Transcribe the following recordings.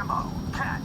ammo. Cat!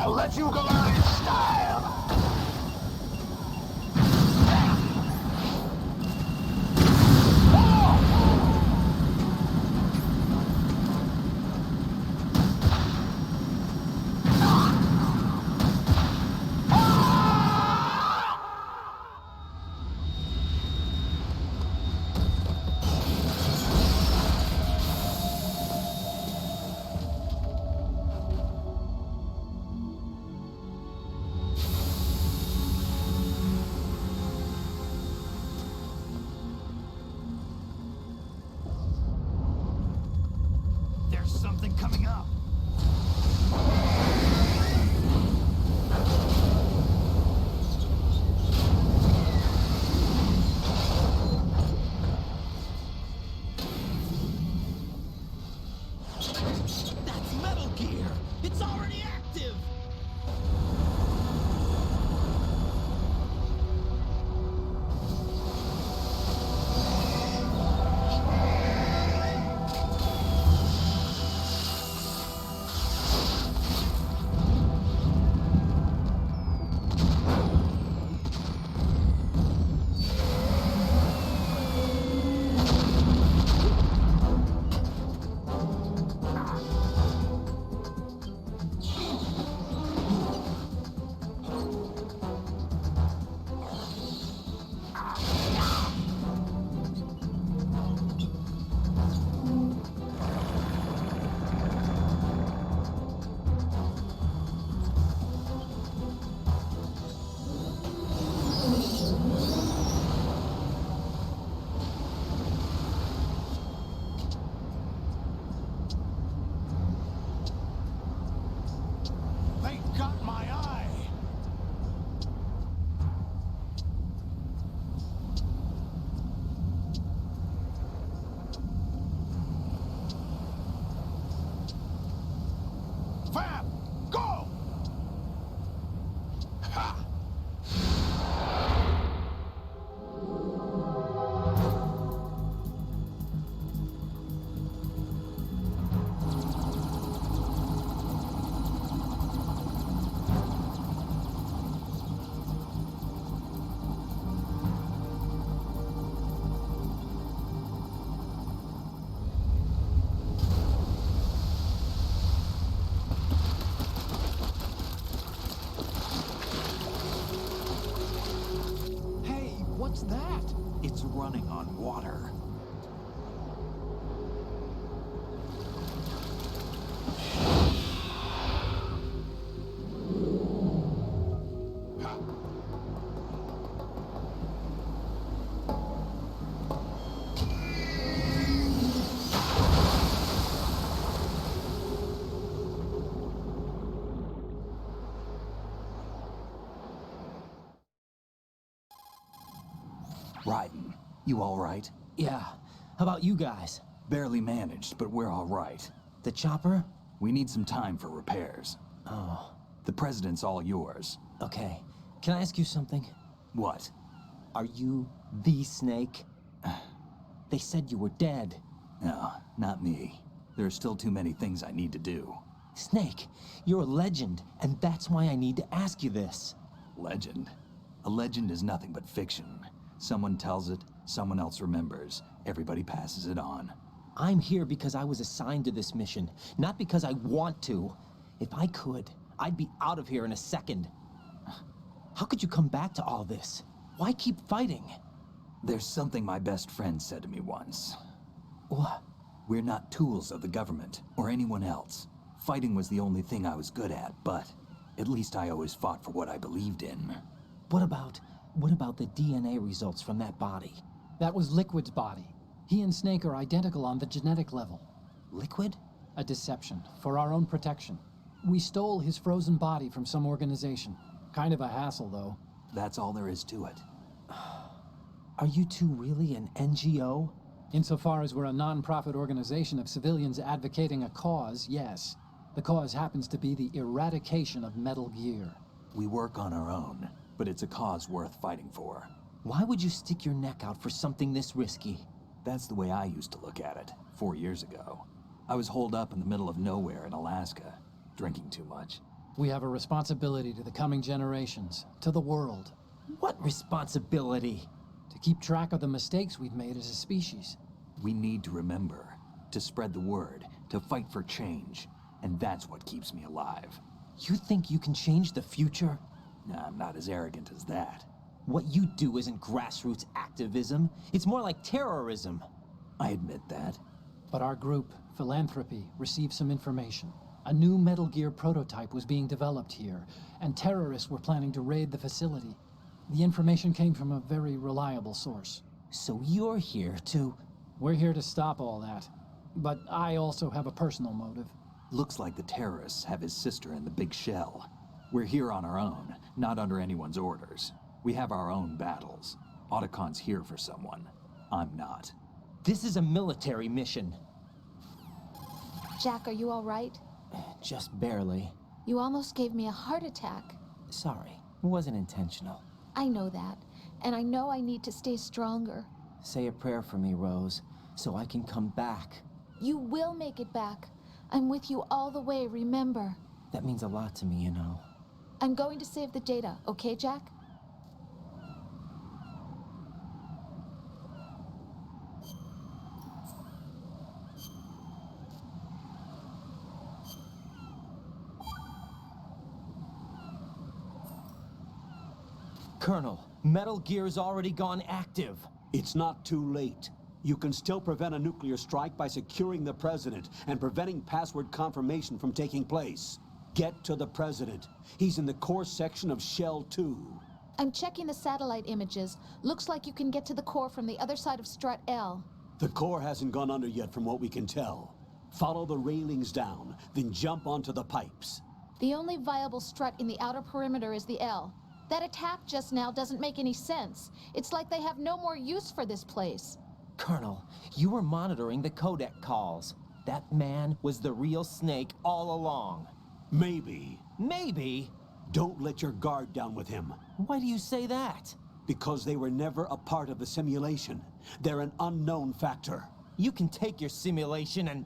I'll let you go out in style. Something coming up. That's Metal Gear. It's already active. Got my eye! Fab! Go! Ha! What's that? It's running on water. Raiden, you all right? Yeah. How about you guys? Barely managed, but we're all right. The chopper? We need some time for repairs. Oh. The president's all yours. Okay. Can I ask you something? What? Are you the Snake? They said you were dead. No, not me. There are still too many things I need to do. Snake, you're a legend, and that's why I need to ask you this. Legend? A legend is nothing but fiction. Someone tells it, someone else remembers. Everybody passes it on. I'm here because I was assigned to this mission, not because I want to. If I could, I'd be out of here in a second. How could you come back to all this? Why keep fighting? There's something my best friend said to me once. What? We're not tools of the government or anyone else. Fighting was the only thing I was good at, but at least I always fought for what I believed in. What about the DNA results from that body? That was Liquid's body. He and Snake are identical on the genetic level. Liquid? A deception, for our own protection. We stole his frozen body from some organization. Kind of a hassle, though. That's all there is to it. Are you two really an NGO? Insofar as we're a non-profit organization of civilians advocating a cause, yes. The cause happens to be the eradication of Metal Gear. We work on our own, but it's a cause worth fighting for. Why would you stick your neck out for something this risky? That's the way I used to look at it, 4 years ago. I was holed up in the middle of nowhere in Alaska, drinking too much. We have a responsibility to the coming generations, to the world, What responsibility? to keep track of the mistakes we've made as a species. We need to remember, to spread the word, to fight for change. And that's what keeps me alive. You think you can change the future? Nah, I'm not as arrogant as that. What you do isn't grassroots activism. It's more like terrorism. I admit that. But our group, Philanthropy, received some information. A new Metal Gear prototype was being developed here, and terrorists were planning to raid the facility. The information came from a very reliable source. So you're here to... We're here to stop all that. But I also have a personal motive. Looks like the terrorists have his sister in the big shell. We're here on our own, not under anyone's orders. We have our own battles. Otacon's here for someone. I'm not. This is a military mission. Jack, are you all right? Just barely. You almost gave me a heart attack. Sorry, it wasn't intentional. I know that, and I know I need to stay stronger. Say a prayer for me, Rose, so I can come back. You will make it back. I'm with you all the way, remember. That means a lot to me, you know. I'm going to save the data, okay, Jack? Colonel, Metal Gear's already gone active. It's not too late. You can still prevent a nuclear strike by securing the president and preventing password confirmation from taking place. Get to the president. He's in the core section of Shell 2. I'm checking the satellite images. Looks like you can get to the core from the other side of Strut L. The core hasn't gone under yet from what we can tell. Follow the railings down, then jump onto the pipes. The only viable strut in the outer perimeter is the L. That attack just now doesn't make any sense. It's like they have no more use for this place. Colonel, you were monitoring the codec calls. That man was the real Snake all along. Maybe. Maybe? Don't let your guard down with him. Why do you say that? Because they were never a part of the simulation. They're an unknown factor. You can take your simulation and...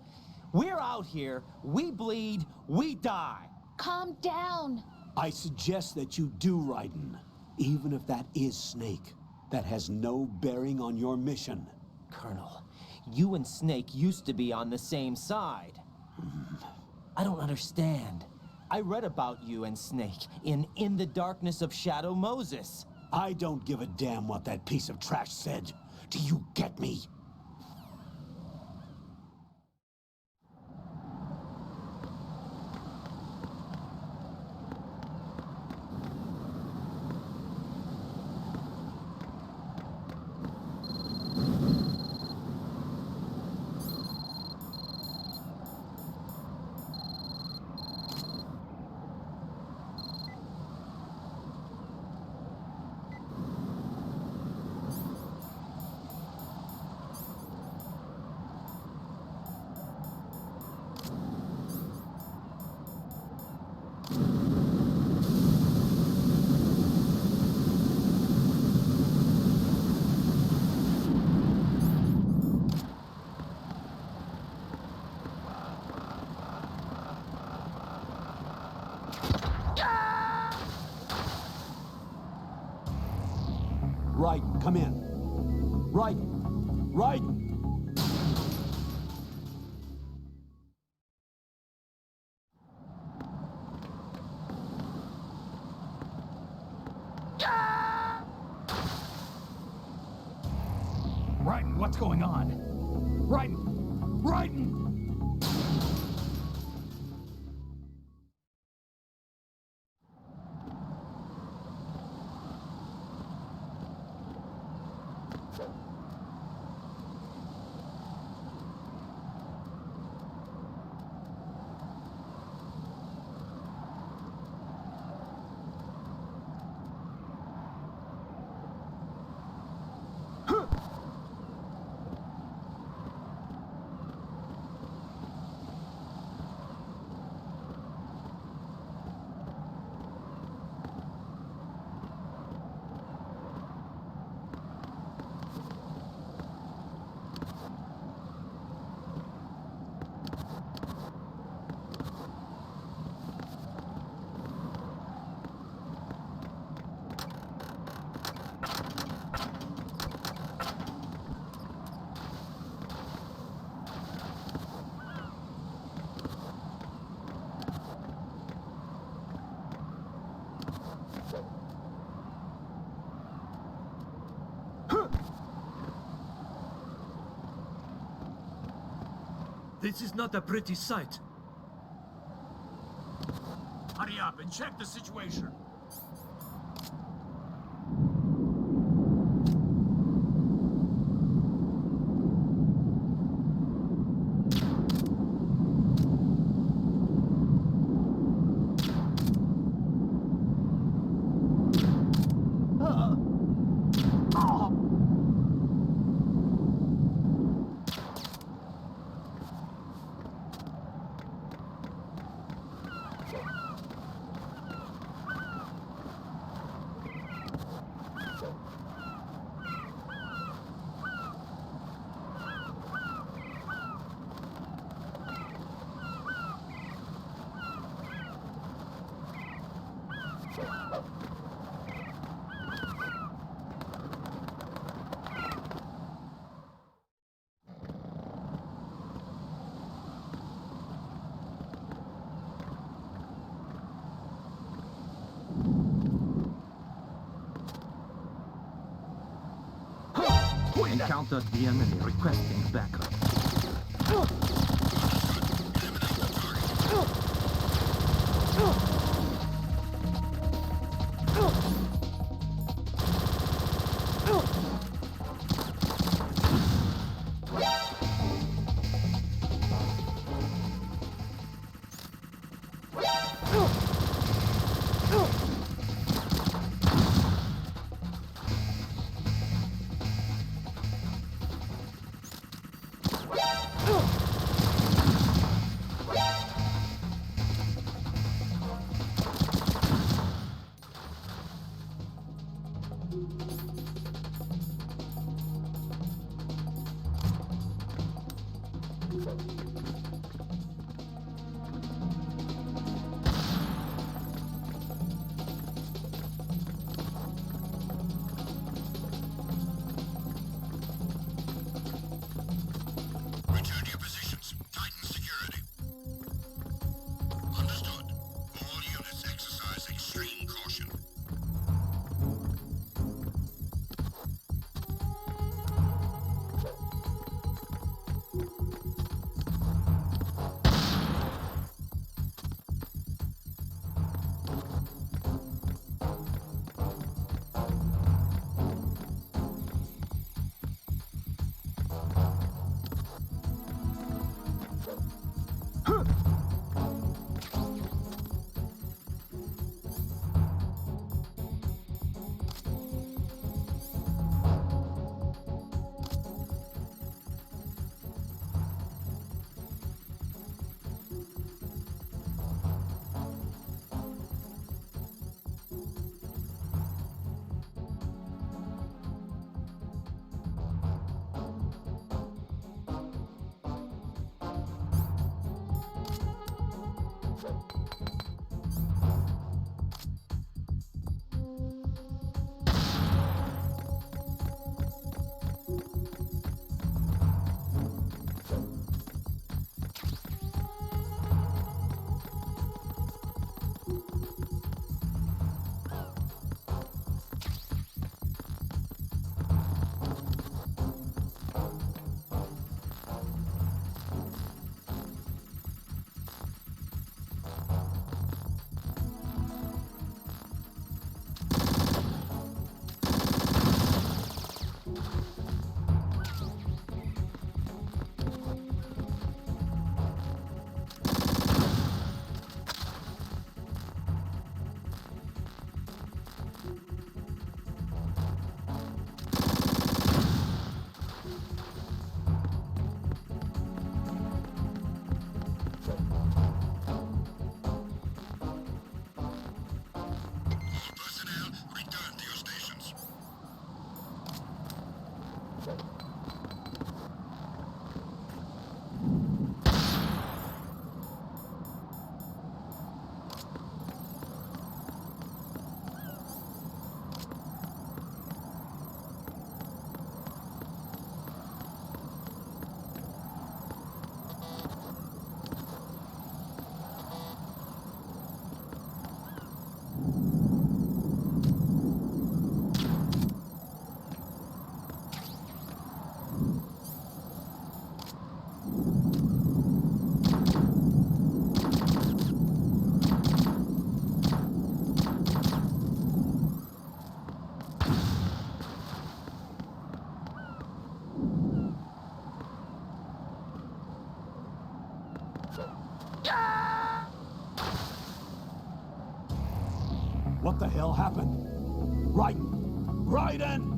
We're out here, we bleed, we die. Calm down. I suggest that you do, Raiden. Even if that is Snake, that has no bearing on your mission. Colonel, you and Snake used to be on the same side. I don't understand. I read about you and Snake in the Darkness of Shadow Moses. I don't give a damn what that piece of trash said. Do you get me? Raiden, come in. Raiden! Raiden! Raiden, what's going on? Raiden! Raiden! This is not a pretty sight. Hurry up and check the situation. Encountered the enemy requesting backup. What the hell happened? Raiden! Raiden!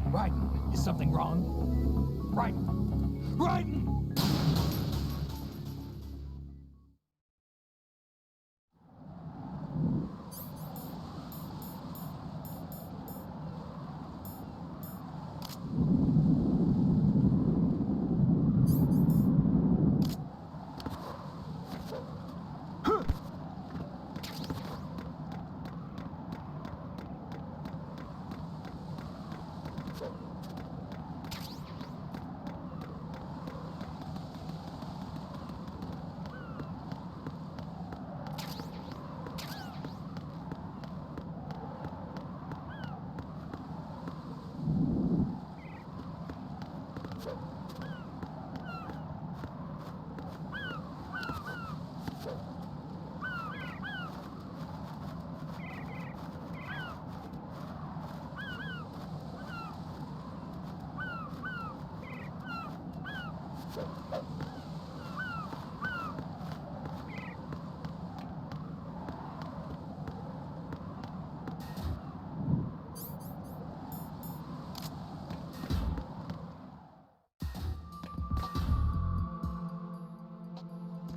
Raiden, is something wrong? Raiden! Raiden!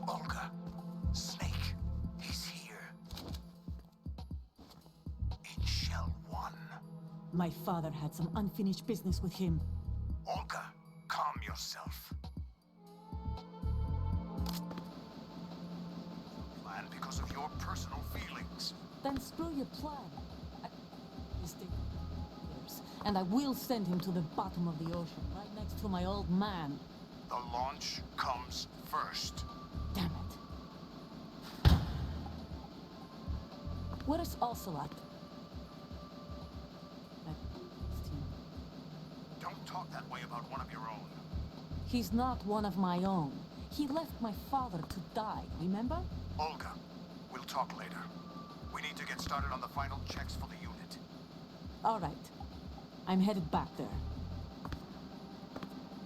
Olga, Snake, he's here. In Shell 1. My father had some unfinished business with him. Olga, calm yourself. Plan because of your personal feelings. Then screw your plan. And I will send him to the bottom of the ocean, right next to my old man. The launch comes first. Damn it. Where's Ocelot? Don't talk that way about one of your own. He's not one of my own. He left my father to die, remember? Olga, we'll talk later. We need to get started on the final checks for the unit. All right. I'm headed back there.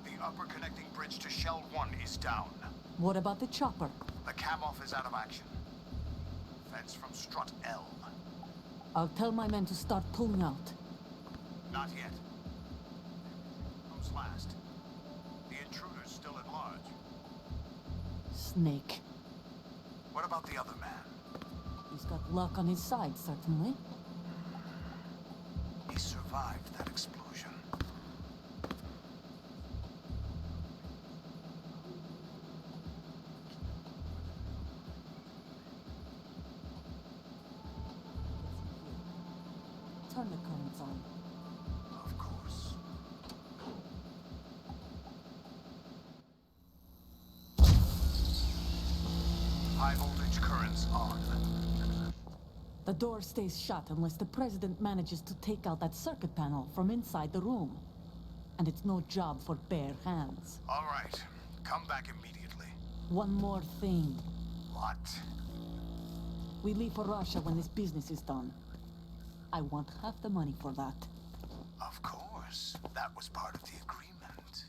The upper connecting bridge to Shell 1 is down. What about the chopper? The cam-off is out of action. Fence from strut L. I'll tell my men to start pulling out. Not yet. Comes last. The intruder's still at large. Snake. What about the other man? He's got luck on his side, certainly. He survived that explosion. Turn the currents on. Of course. High voltage currents on. The door stays shut unless the president manages to take out that circuit panel from inside the room. And it's no job for bare hands. All right. Come back immediately. One more thing. What? We leave for Russia when this business is done. I want half the money for that. Of course. That was part of the agreement.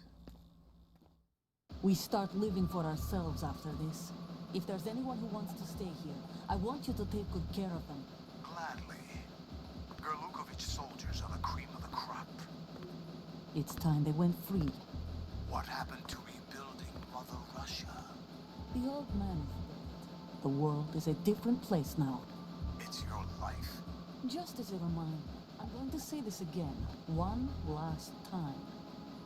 We start living for ourselves after this. If there's anyone who wants to stay here, I want you to take good care of them. Gladly. Gerlukovich soldiers are the cream of the crop. It's time they went free. What happened to rebuilding Mother Russia? The old man is dead. The world is a different place now. It's your life. Just as a reminder, I'm going to say this again, one last time.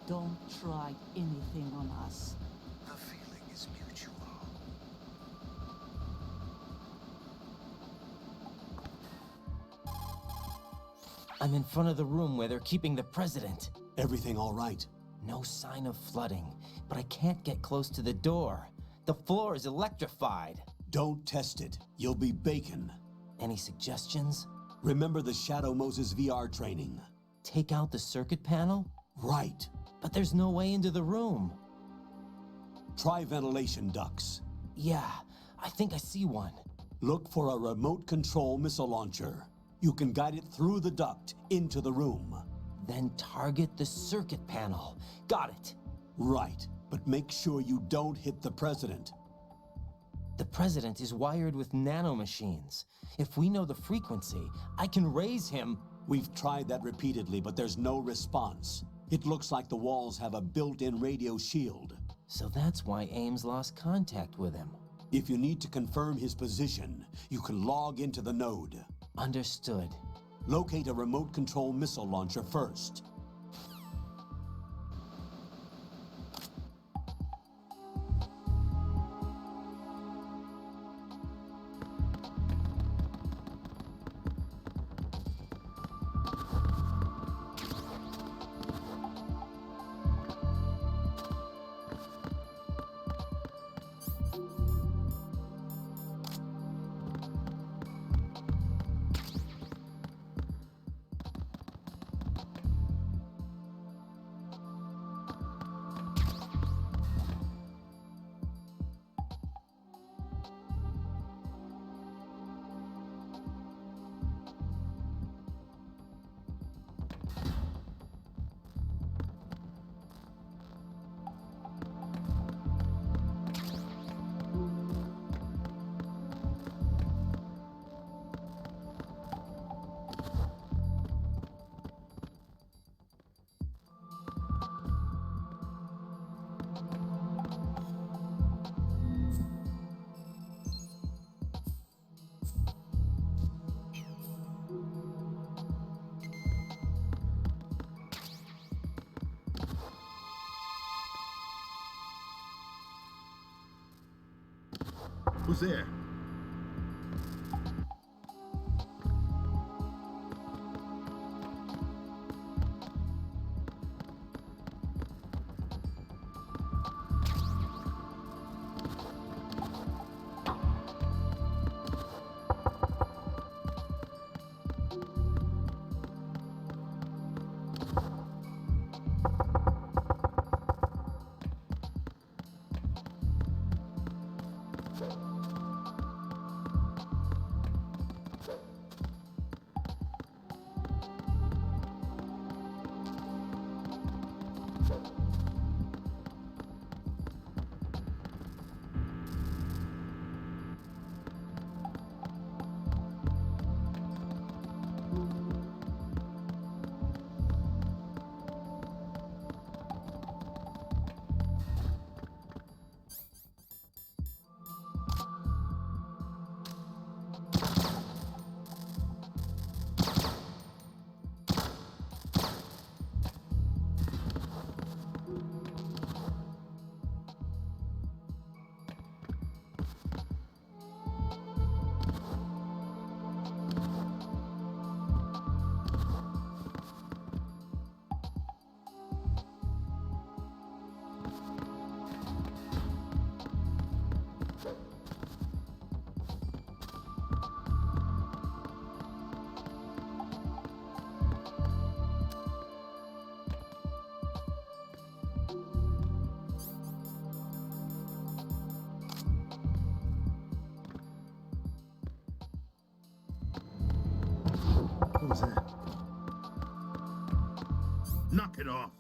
Don't try anything on us. The feeling is mutual. I'm in front of the room where they're keeping the president. Everything all right? No sign of flooding, but I can't get close to the door. The floor is electrified. Don't test it. You'll be bacon. Any suggestions? Remember the Shadow Moses VR training? Take out the circuit panel? Right. But there's no way into the room. Try ventilation ducts. Yeah, I think I see one. Look for a remote control missile launcher. You can guide it through the duct into the room. Then target the circuit panel. Got it. Right, but make sure you don't hit the president. The president is wired with nanomachines. If we know the frequency, I can raise him. We've tried that repeatedly, but there's no response. It looks like the walls have a built-in radio shield. So that's why Ames lost contact with him. If you need to confirm his position, you can log into the node. Understood. Locate a remote control missile launcher first. Who's there? Knock it off.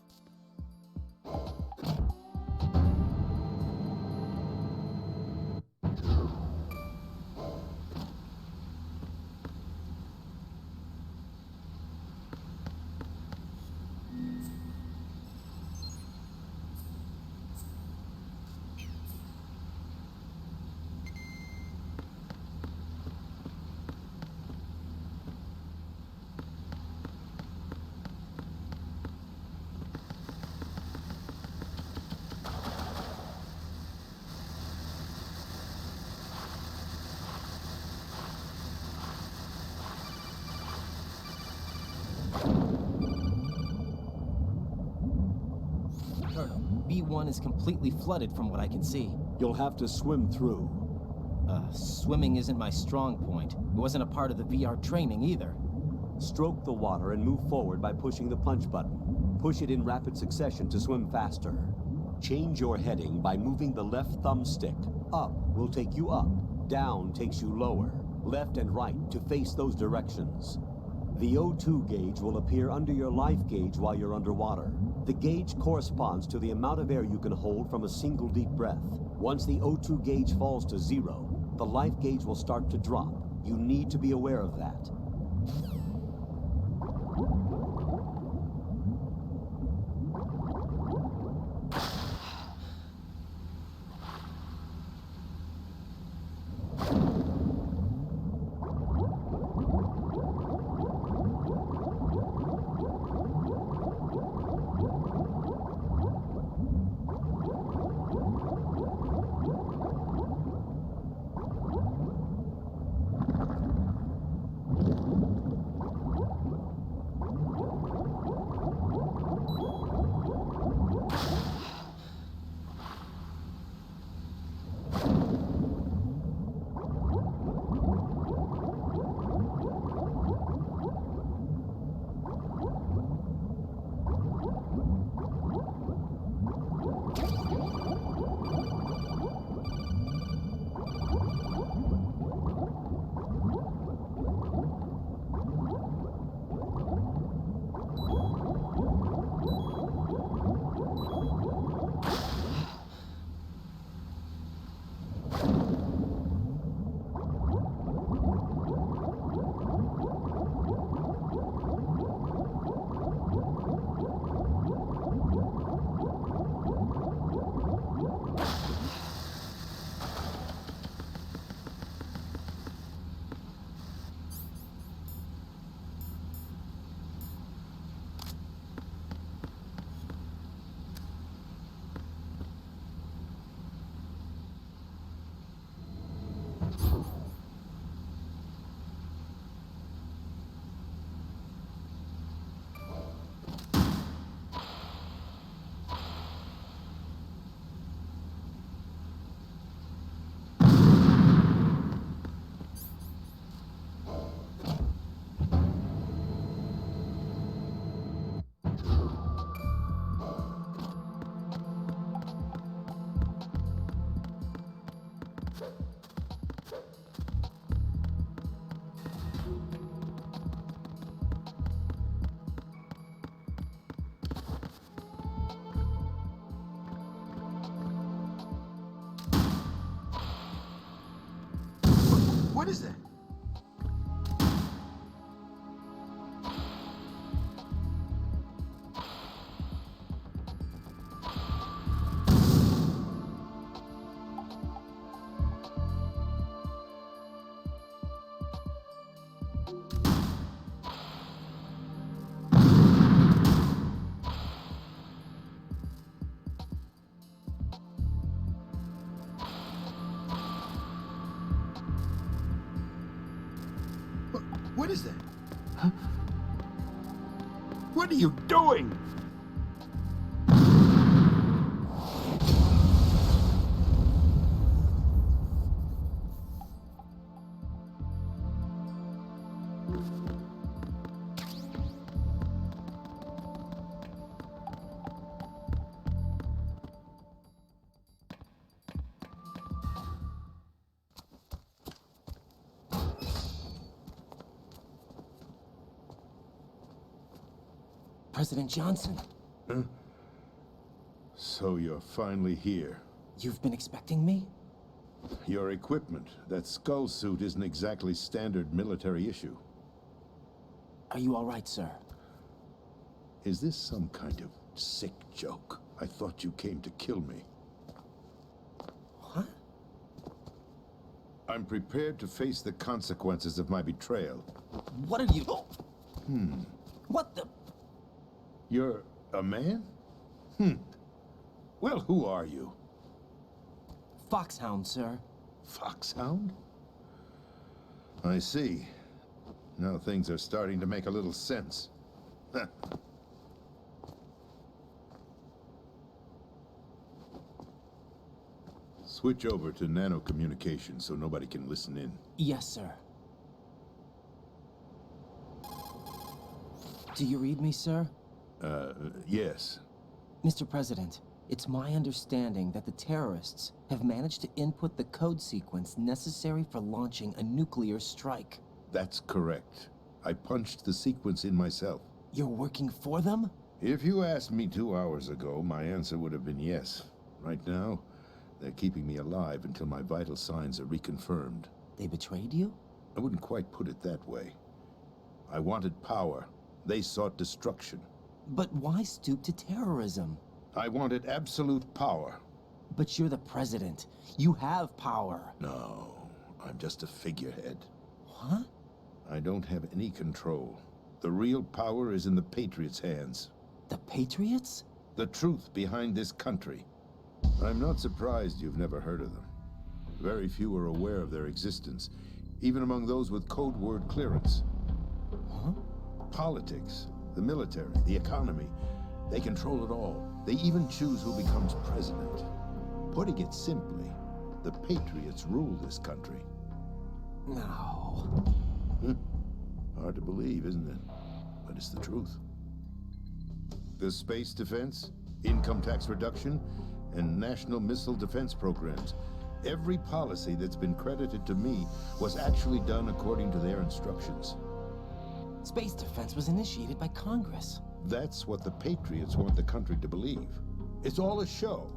Colonel, B1 is completely flooded from what I can see. You'll have to swim through. Swimming isn't my strong point. It wasn't a part of the VR training either. Stroke the water and move forward by pushing the punch button. Push it in rapid succession to swim faster. Change your heading by moving the left thumbstick. Up will take you up. Down takes you lower. Left and right to face those directions. The O2 gauge will appear under your life gauge while you're underwater. The gauge corresponds to the amount of air you can hold from a single deep breath. Once the O2 gauge falls to 0, the life gauge will start to drop. You need to be aware of that. What is that? What is that? Huh? What are you doing? President Johnson. So you're finally here. You've been expecting me? Your equipment, that skull suit, isn't exactly standard military issue. Are you all right, sir? Is this some kind of sick joke? I thought you came to kill me. What? I'm prepared to face the consequences of my betrayal. What are you... What the... You're a man? Well, who are you? Foxhound, sir. Foxhound? I see. Now things are starting to make a little sense. Switch over to nano communication so nobody can listen in. Yes, sir. Do you read me, sir? Yes. Mr. President, it's my understanding that the terrorists have managed to input the code sequence necessary for launching a nuclear strike. That's correct. I punched the sequence in myself. You're working for them? If you asked me 2 hours ago, my answer would have been yes. Right now, they're keeping me alive until my vital signs are reconfirmed. They betrayed you? I wouldn't quite put it that way. I wanted power. They sought destruction. But why stoop to terrorism? I wanted absolute power. But you're the president. You have power. No, I'm just a figurehead. What? I don't have any control. The real power is in the Patriots' hands. The Patriots? The truth behind this country. I'm not surprised you've never heard of them. Very few are aware of their existence, even among those with code word clearance. Huh? Politics, the military, the economy, they control it all. They even choose who becomes president. Putting it simply, the Patriots rule this country. No. Hard to believe, isn't it? But it's the truth. The space defense, income tax reduction, and national missile defense programs. Every policy that's been credited to me was actually done according to their instructions. Space defense was initiated by Congress. That's what the Patriots want the country to believe. It's all a show.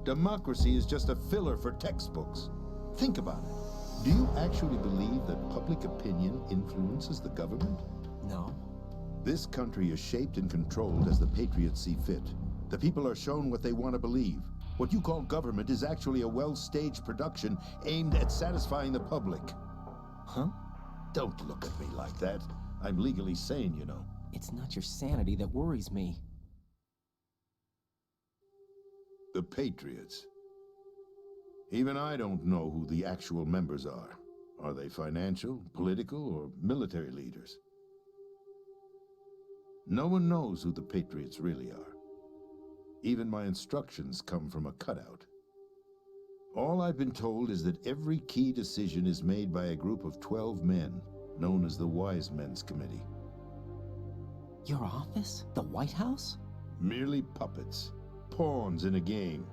Democracy is just a filler for textbooks. Think about it. Do you actually believe that public opinion influences the government? No. This country is shaped and controlled as the Patriots see fit. The people are shown what they want to believe. What you call government is actually a well-staged production aimed at satisfying the public. Huh? Don't look at me like that. I'm legally sane, you know. It's not your sanity that worries me. The Patriots. Even I don't know who the actual members are. Are they financial, political, or military leaders? No one knows who the Patriots really are. Even my instructions come from a cutout. All I've been told is that every key decision is made by a group of 12 men, known as the Wise Men's Committee. Your office? The White House? Merely puppets, pawns in a game.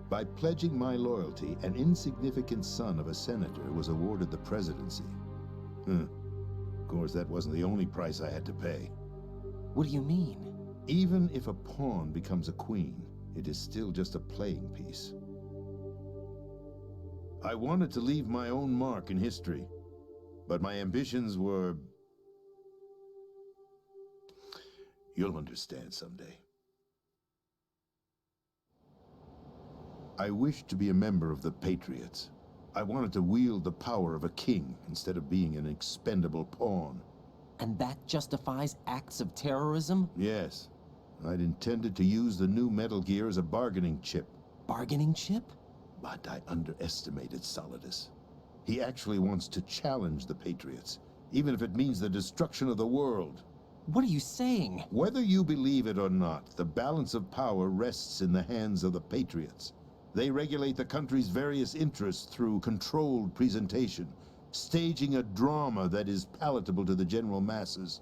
By pledging my loyalty, an insignificant son of a senator was awarded the presidency. Of course, that wasn't the only price I had to pay. What do you mean? Even if a pawn becomes a queen, it is still just a playing piece. I wanted to leave my own mark in history, but my ambitions were... You'll understand someday. I wished to be a member of the Patriots. I wanted to wield the power of a king instead of being an expendable pawn. And that justifies acts of terrorism? Yes. I'd intended to use the new Metal Gear as a bargaining chip. Bargaining chip? But I underestimated Solidus. He actually wants to challenge the Patriots, even if it means the destruction of the world. What are you saying? Whether you believe it or not, the balance of power rests in the hands of the Patriots. They regulate the country's various interests through controlled presentation, staging a drama that is palatable to the general masses.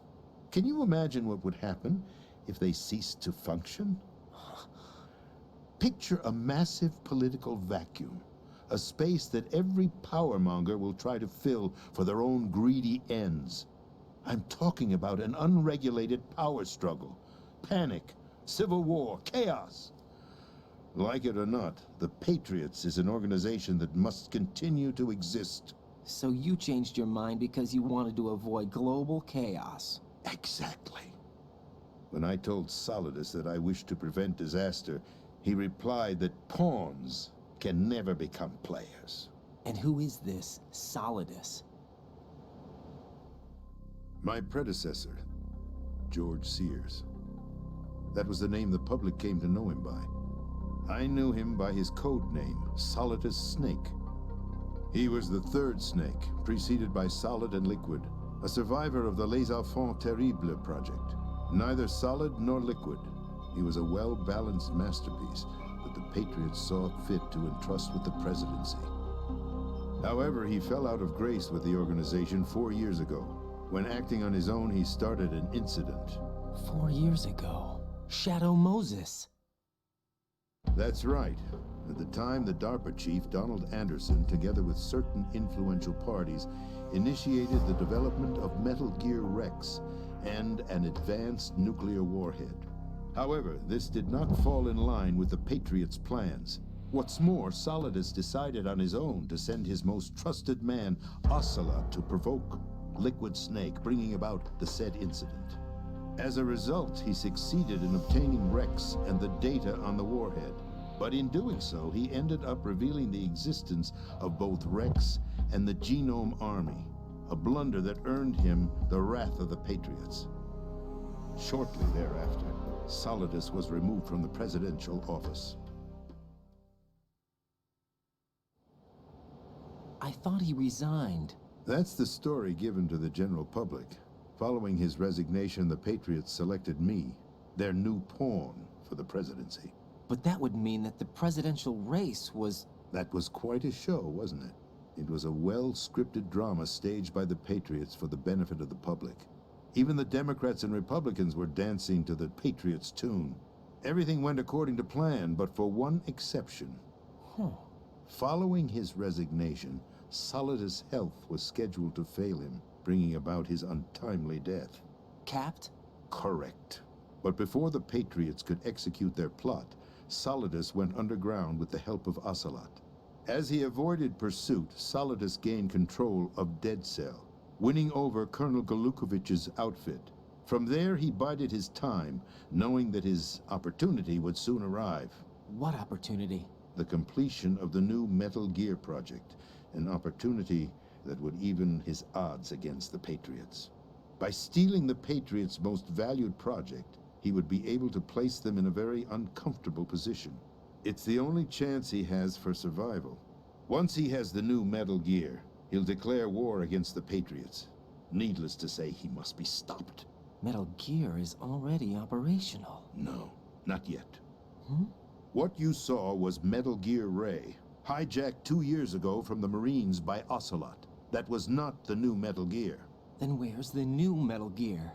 Can you imagine what would happen if they ceased to function? Picture a massive political vacuum, a space that every powermonger will try to fill for their own greedy ends. I'm talking about an unregulated power struggle. Panic, civil war, chaos. Like it or not, the Patriots is an organization that must continue to exist. So you changed your mind because you wanted to avoid global chaos. Exactly. When I told Solidus that I wished to prevent disaster, he replied that pawns can never become players. And who is this Solidus? My predecessor, George Sears. That was the name the public came to know him by. I knew him by his code name, Solidus Snake. He was the third snake, preceded by Solid and Liquid, a survivor of the Les Enfants Terribles project. Neither solid nor liquid, he was a well-balanced masterpiece that the Patriots saw fit to entrust with the presidency. However, he fell out of grace with the organization 4 years ago. When acting on his own, he started an incident. 4 years ago. Shadow Moses. That's right. At the time, the DARPA chief, Donald Anderson, together with certain influential parties, initiated the development of Metal Gear Rex and an advanced nuclear warhead. However, this did not fall in line with the Patriots' plans. What's more, Solidus decided on his own to send his most trusted man, Ocelot, to provoke Liquid Snake, bringing about the said incident. As a result, he succeeded in obtaining Rex and the data on the warhead. But in doing so, he ended up revealing the existence of both Rex and the Genome Army, a blunder that earned him the wrath of the Patriots. Shortly thereafter, Solidus was removed from the presidential office. I thought he resigned. That's the story given to the general public. Following his resignation, the Patriots selected me, their new pawn, for the presidency. But that would mean that the presidential race was... That was quite a show, wasn't it? It was a well-scripted drama staged by the Patriots for the benefit of the public. Even the Democrats and Republicans were dancing to the Patriots' tune. Everything went according to plan, but for one exception. Following his resignation, Solidus' health was scheduled to fail him, bringing about his untimely death. Capped? Correct. But before the Patriots could execute their plot, Solidus went underground with the help of Ocelot. As he avoided pursuit, Solidus gained control of Dead Cell, winning over Colonel Galukovich's outfit. From there, he bided his time, knowing that his opportunity would soon arrive. What opportunity? The completion of the new Metal Gear project, an opportunity that would even his odds against the Patriots. By stealing the Patriots' most valued project, he would be able to place them in a very uncomfortable position. It's the only chance he has for survival. Once he has the new Metal Gear, he'll declare war against the Patriots. Needless to say, he must be stopped. Metal Gear is already operational. No, not yet. What you saw was Metal Gear Ray, hijacked 2 years ago from the Marines by Ocelot. That was not the new Metal Gear. Then where's the new Metal Gear?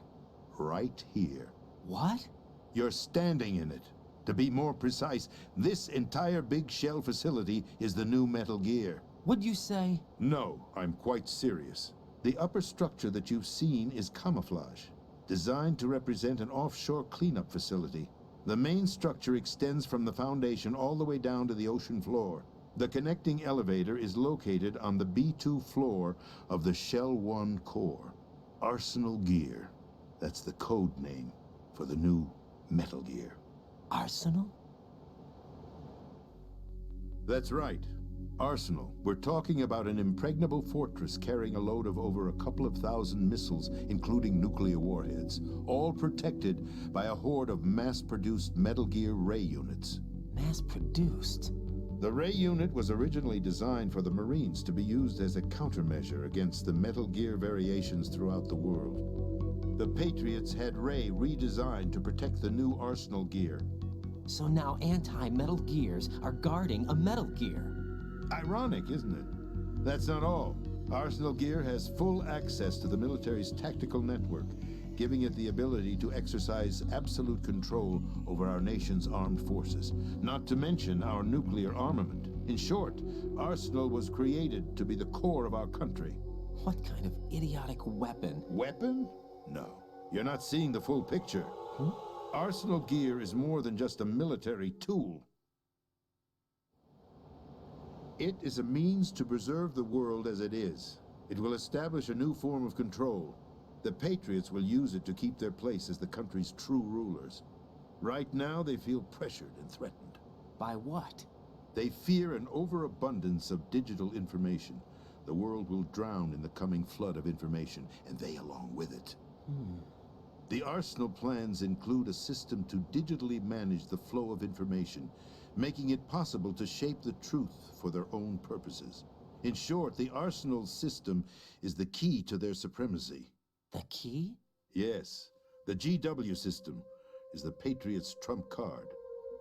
Right here. What? You're standing in it. To be more precise, this entire big shell facility is the new Metal Gear. What'd you say? No, I'm quite serious. The upper structure that you've seen is camouflage, designed to represent an offshore cleanup facility. The main structure extends from the foundation all the way down to the ocean floor. The connecting elevator is located on the B2 floor of the Shell 1 core. Arsenal Gear. That's the code name for the new Metal Gear. Arsenal? That's right. Arsenal. We're talking about an impregnable fortress carrying a load of over a couple of thousand missiles, including nuclear warheads, all protected by a horde of mass-produced Metal Gear Ray units. Mass-produced? The Ray unit was originally designed for the Marines to be used as a countermeasure against the Metal Gear variations throughout the world. The Patriots had Ray redesigned to protect the new Arsenal Gear. So now anti-Metal Gears are guarding a Metal Gear. Ironic, isn't it? That's not all. Arsenal Gear has full access to the military's tactical network, giving it the ability to exercise absolute control over our nation's armed forces, not to mention our nuclear armament. In short, Arsenal was created to be the core of our country. What kind of idiotic weapon? Weapon? No. You're not seeing the full picture. Arsenal gear is more than just a military tool. It is a means to preserve the world as it is. It will establish a new form of control. The Patriots will use it to keep their place as the country's true rulers. Right now, they feel pressured and threatened. By what? They fear an overabundance of digital information. The world will drown in the coming flood of information, and they along with it. The Arsenal plans include a system to digitally manage the flow of information, making it possible to shape the truth for their own purposes. In short, the Arsenal system is the key to their supremacy. The key? Yes, the GW system is the Patriots' trump card.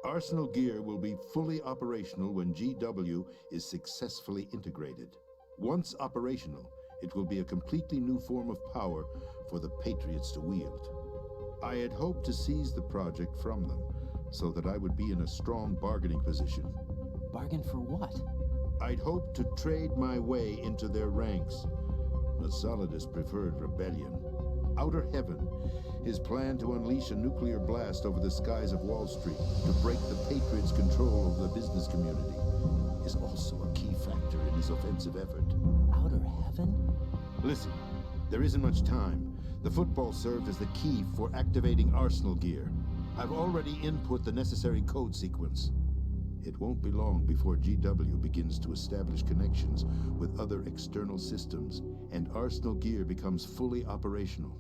Arsenal gear will be fully operational when GW is successfully integrated. Once operational, it will be a completely new form of power for the Patriots to wield. I had hoped to seize the project from them, so that I would be in a strong bargaining position. Bargain for what? I'd hoped to trade my way into their ranks, but Solidus preferred rebellion. Outer Heaven, his plan to unleash a nuclear blast over the skies of Wall Street to break the Patriots' control of the business community, is also a key factor in his offensive effort. Outer Heaven? Listen, there isn't much time. The football served as the key for activating Arsenal gear. I've already input the necessary code sequence. It won't be long before GW begins to establish connections with other external systems, and Arsenal gear becomes fully operational.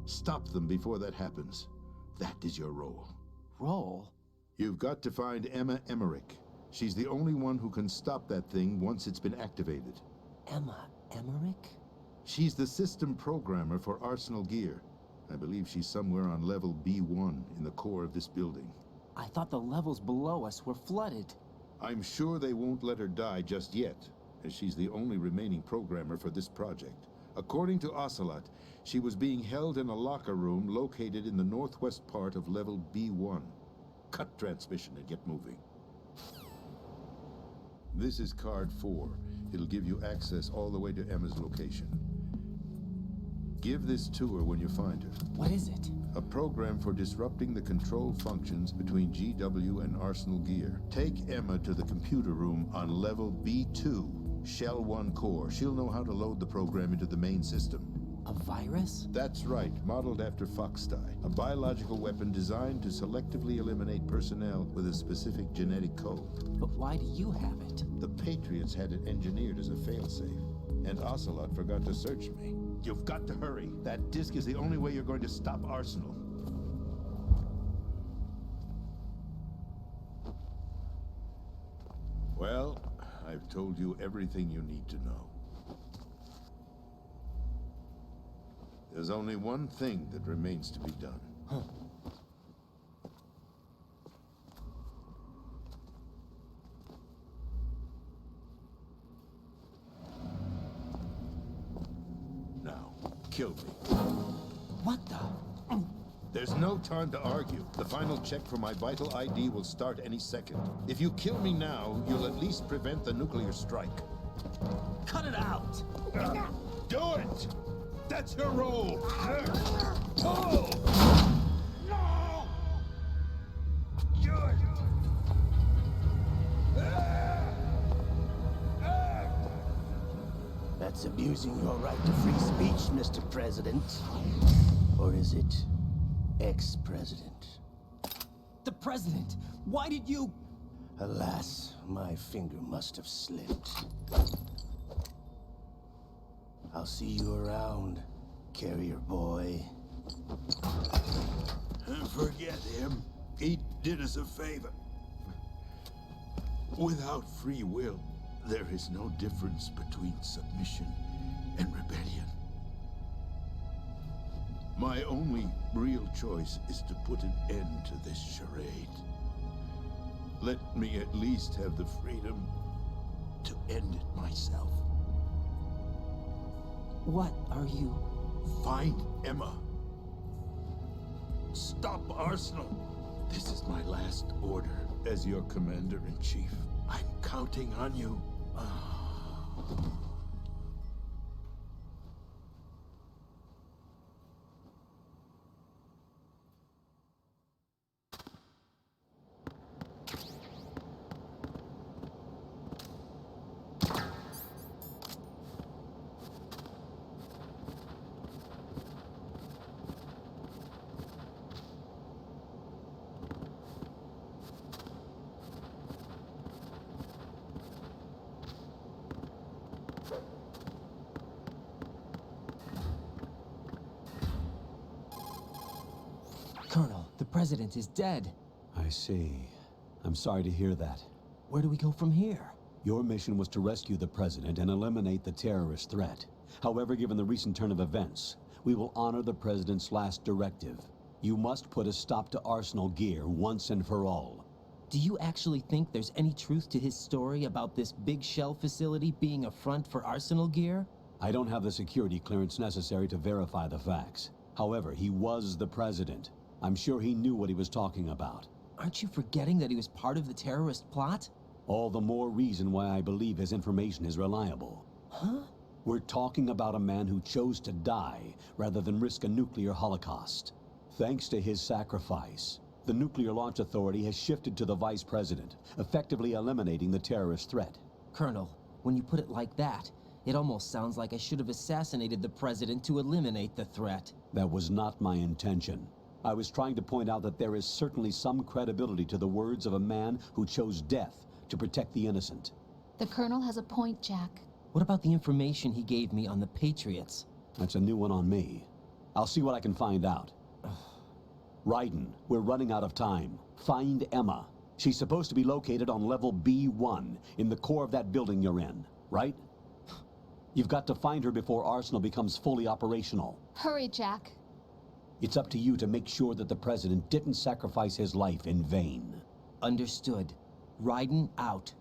Stop them before that happens. That is your role. Role? You've got to find Emma Emmerich. She's the only one who can stop that thing once it's been activated. Emma Emmerich? She's the system programmer for Arsenal gear. I believe she's somewhere on level B1 in the core of this building. I thought the levels below us were flooded. I'm sure they won't let her die just yet, as she's the only remaining programmer for this project. According to Ocelot, she was being held in a locker room located in the northwest part of level B1. Cut transmission and get moving. This is card 4. It'll give you access all the way to Emma's location. Give this to her when you find her. What is it? A program for disrupting the control functions between GW and Arsenal gear. Take Emma to the computer room on level B2, Shell 1 core. She'll know how to load the program into the main system. A virus? That's right, modeled after Foxdie. A biological weapon designed to selectively eliminate personnel with a specific genetic code. But why do you have it? The Patriots had it engineered as a failsafe, and Ocelot forgot to search me. You've got to hurry. That disk is the only way you're going to stop Arsenal. Well, I've told you everything you need to know. There's only one thing that remains to be done. Now, kill me. What the? There's no time to argue. The final check for my vital ID will start any second. If you kill me now, you'll at least prevent the nuclear strike. Cut it out! Do it! That's your role! Oh! No! Do it! That's abusing your right to free speech, Mr. President. Or is it ex-president? The president! Why did you... Alas, my finger must have slipped. I'll see you around, carrier boy. Forget him. He did us a favor. Without free will, there is no difference between submission and rebellion. My only real choice is to put an end to this charade. Let me at least have the freedom to end it myself. What are you... Find Emma. Stop Arsenal. This is my last order as your commander-in-chief. I'm counting on you. president is dead. I see. I'm sorry to hear that. Where do we go from here? Your mission was to rescue the president and eliminate the terrorist threat. However, given the recent turn of events, we will honor the president's last directive. You must put a stop to Arsenal Gear once and for all. Do you actually think there's any truth to his story about this big shell facility being a front for Arsenal Gear? I don't have the security clearance necessary to verify the facts. However, he was the president. I'm sure he knew what he was talking about. Aren't you forgetting that he was part of the terrorist plot? All the more reason why I believe his information is reliable. Huh? We're talking about a man who chose to die rather than risk a nuclear holocaust. Thanks to his sacrifice, the Nuclear Launch Authority has shifted to the vice president, effectively eliminating the terrorist threat. Colonel, when you put it like that, it almost sounds like I should have assassinated the president to eliminate the threat. That was not my intention. I was trying to point out that there is certainly some credibility to the words of a man who chose death to protect the innocent. The Colonel has a point, Jack. What about the information he gave me on the Patriots? That's a new one on me. I'll see what I can find out. Raiden, we're running out of time. Find Emma. She's supposed to be located on level B1, in the core of that building you're in, right? You've got to find her before Arsenal becomes fully operational. Hurry, Jack. It's up to you to make sure that the president didn't sacrifice his life in vain. Understood. Raiden out.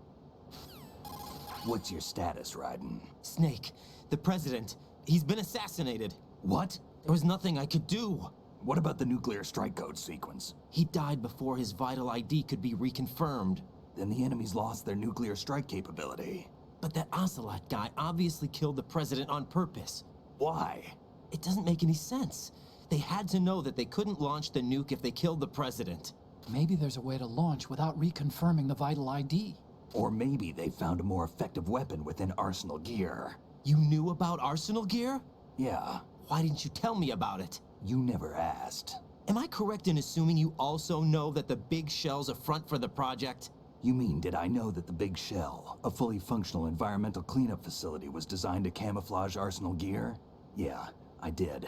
What's your status, Raiden? Snake, the president, he's been assassinated. What? There was nothing I could do. What about the nuclear strike code sequence? He died before his vital ID could be reconfirmed. Then the enemy's lost their nuclear strike capability. But that Ocelot guy obviously killed the president on purpose. Why? It doesn't make any sense. They had to know that they couldn't launch the nuke if they killed the president. Maybe there's a way to launch without reconfirming the vital ID. Or maybe they found a more effective weapon within Arsenal Gear. You knew about Arsenal Gear? Yeah. Why didn't you tell me about it? You never asked. Am I correct in assuming you also know that the Big Shell's a front for the project? You mean, did I know that the Big Shell, a fully functional environmental cleanup facility, was designed to camouflage Arsenal Gear? Yeah, I did.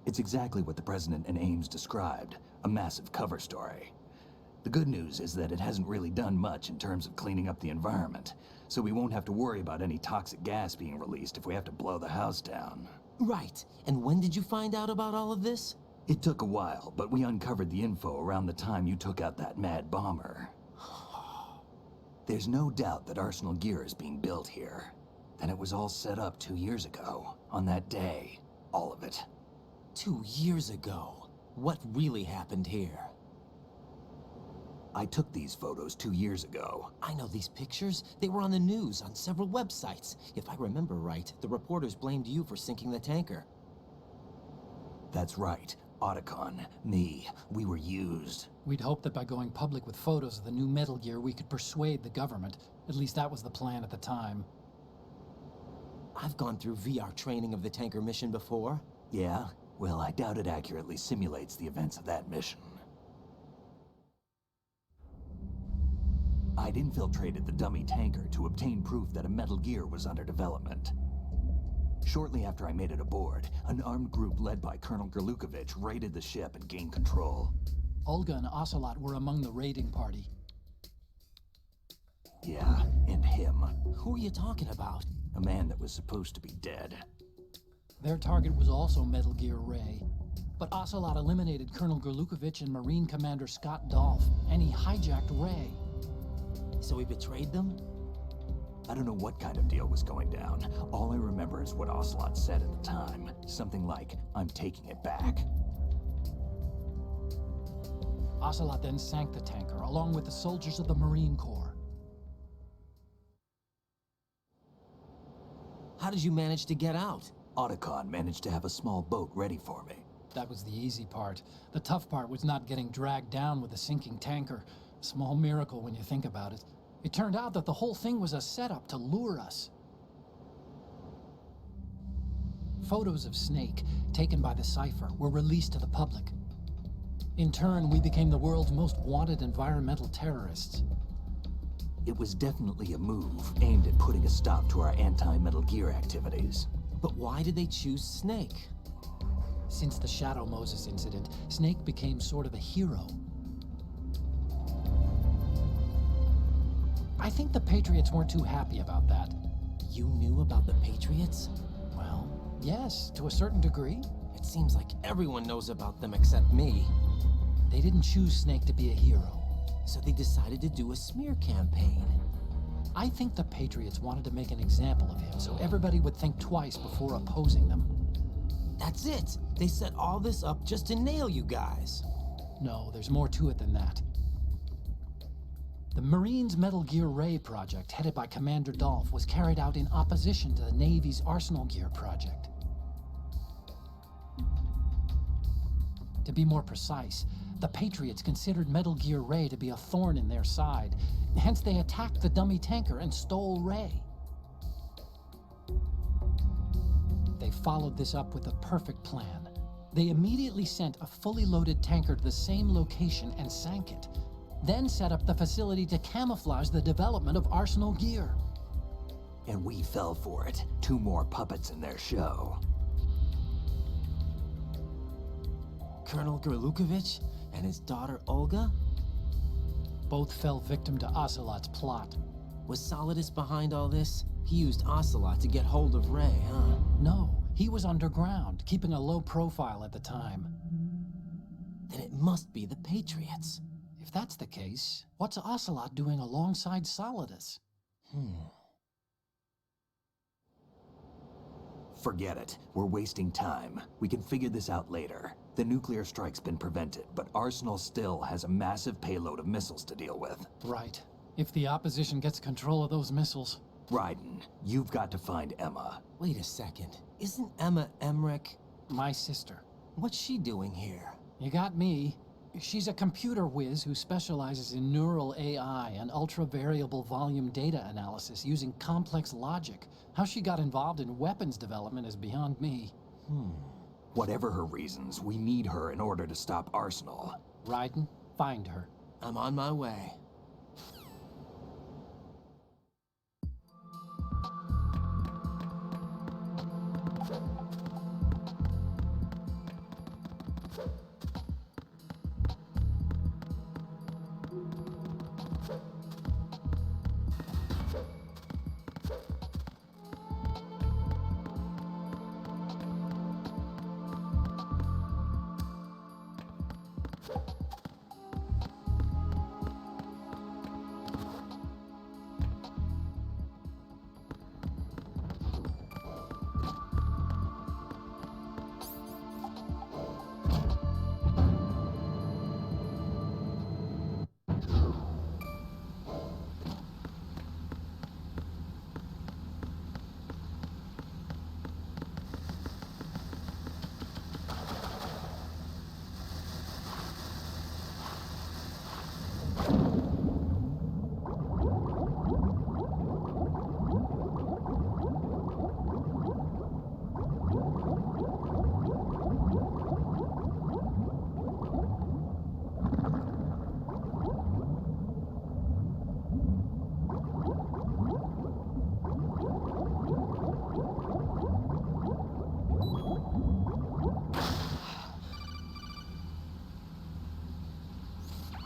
It's exactly what the President and Ames described, a massive cover story. The good news is that it hasn't really done much in terms of cleaning up the environment, so we won't have to worry about any toxic gas being released if we have to blow the house down. Right. And when did you find out about all of this? It took a while, but we uncovered the info around the time you took out that mad bomber. There's no doubt that Arsenal Gear is being built here. Then it was all set up 2 years ago, on that day. All of it. 2 years ago. What really happened here? I took these photos 2 years ago. I know these pictures. They were on the news, on several websites. If I remember right, the reporters blamed you for sinking the tanker. That's right. Otacon, me, we were used. We'd hoped that by going public with photos of the new Metal Gear, we could persuade the government. At least that was the plan at the time. I've gone through VR training of the tanker mission before. Yeah? Well, I doubt it accurately simulates the events of that mission. I'd infiltrated the dummy tanker to obtain proof that a Metal Gear was under development. Shortly after I made it aboard, an armed group led by Colonel Gerlukovich raided the ship and gained control. Olga and Ocelot were among the raiding party. Yeah, and him. Who are you talking about? A man that was supposed to be dead. Their target was also Metal Gear Ray. But Ocelot eliminated Colonel Gerlukovich and Marine Commander Scott Dolph, and he hijacked Ray. So he betrayed them? I don't know what kind of deal was going down. All I remember is what Ocelot said at the time. Something like, "I'm taking it back." Ocelot then sank the tanker, along with the soldiers of the Marine Corps. How did you manage to get out? Otacon managed to have a small boat ready for me. That was the easy part. The tough part was not getting dragged down with a sinking tanker. A small miracle when you think about it. It turned out that the whole thing was a setup to lure us. Photos of Snake, taken by the Cypher, were released to the public. In turn, we became the world's most wanted environmental terrorists. It was definitely a move aimed at putting a stop to our anti-Metal Gear activities. But why did they choose Snake? Since the Shadow Moses incident, Snake became sort of a hero. I think the Patriots weren't too happy about that. You knew about the Patriots? Well, yes, to a certain degree. It seems like everyone knows about them except me. They didn't choose Snake to be a hero. So they decided to do a smear campaign. I think the Patriots wanted to make an example of him so everybody would think twice before opposing them. That's it! They set all this up just to nail you guys. No, there's more to it than that. The Marines' Metal Gear Ray project, headed by Commander Dolph, was carried out in opposition to the Navy's Arsenal Gear project. To be more precise, the Patriots considered Metal Gear Ray to be a thorn in their side. Hence, they attacked the dummy tanker and stole Ray. They followed this up with a perfect plan. They immediately sent a fully loaded tanker to the same location and sank it. Then set up the facility to camouflage the development of Arsenal Gear. And we fell for it. 2 more puppets in their show. Colonel Gerlukovich and his daughter Olga? Both fell victim to Ocelot's plot. Was Solidus behind all this? He used Ocelot to get hold of Ray, huh? No, he was underground, keeping a low profile at the time. Then it must be the Patriots. If that's the case, what's Ocelot doing alongside Solidus? Forget it. We're wasting time. We can figure this out later. The nuclear strike's been prevented, but Arsenal still has a massive payload of missiles to deal with. Right. If the opposition gets control of those missiles... Raiden, you've got to find Emma. Wait a second. Isn't Emma Emmerich? My sister. What's she doing here? You got me. She's a computer whiz who specializes in neural AI and ultra-variable volume data analysis using complex logic. How she got involved in weapons development is beyond me. Whatever her reasons, we need her in order to stop Arsenal. Raiden, find her. I'm on my way.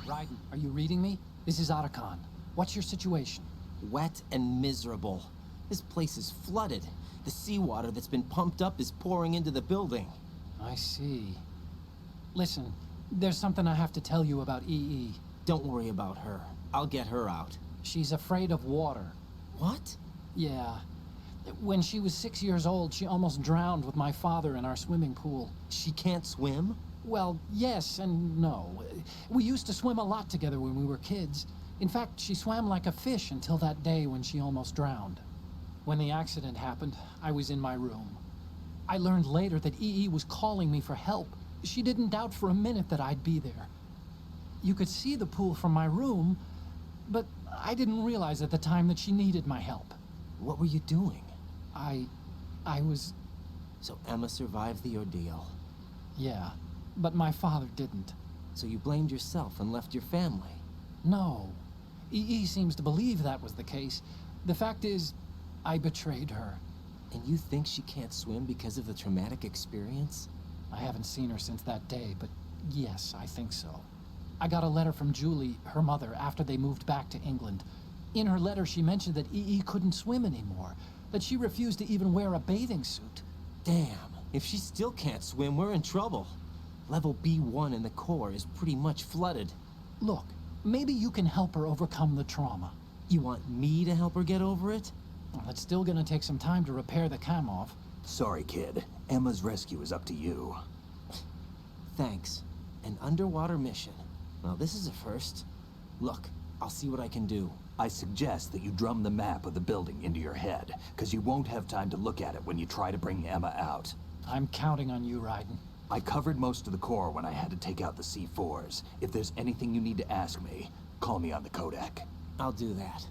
Raiden, are you reading me? This is Otacon. What's your situation? Wet and miserable. This place is flooded. The seawater that's been pumped up is pouring into the building. I see. Listen, there's something I have to tell you about EE. Don't worry about her. I'll get her out. She's afraid of water. What? Yeah. When she was 6 years old, she almost drowned with my father in our swimming pool. She can't swim? Well, yes and no. We used to swim a lot together when we were kids. In fact, she swam like a fish until that day when she almost drowned. When the accident happened, I was in my room. I learned later that EE was calling me for help. She didn't doubt for a minute that I'd be there. You could see the pool from my room, but I didn't realize at the time that she needed my help. What were you doing? I was... So Emma survived the ordeal. Yeah, but my father didn't. So you blamed yourself and left your family? No. EE seems to believe that was the case. The fact is, I betrayed her. And you think she can't swim because of the traumatic experience? I haven't seen her since that day, but yes, I think so. I got a letter from Julie, her mother, after they moved back to England. In her letter, she mentioned that EE couldn't swim anymore, that she refused to even wear a bathing suit. Damn, if she still can't swim, we're in trouble. Level B1 in the core is pretty much flooded. Look, maybe you can help her overcome the trauma. You want me to help her get over it? Well, it's still gonna take some time to repair the cam-off. Sorry, kid. Emma's rescue is up to you. Thanks. An underwater mission. Well, this is a first. Look, I'll see what I can do. I suggest that you drum the map of the building into your head, because you won't have time to look at it when you try to bring Emma out. I'm counting on you, Raiden. I covered most of the core when I had to take out the C4s. If there's anything you need to ask me, call me on the codec. I'll do that.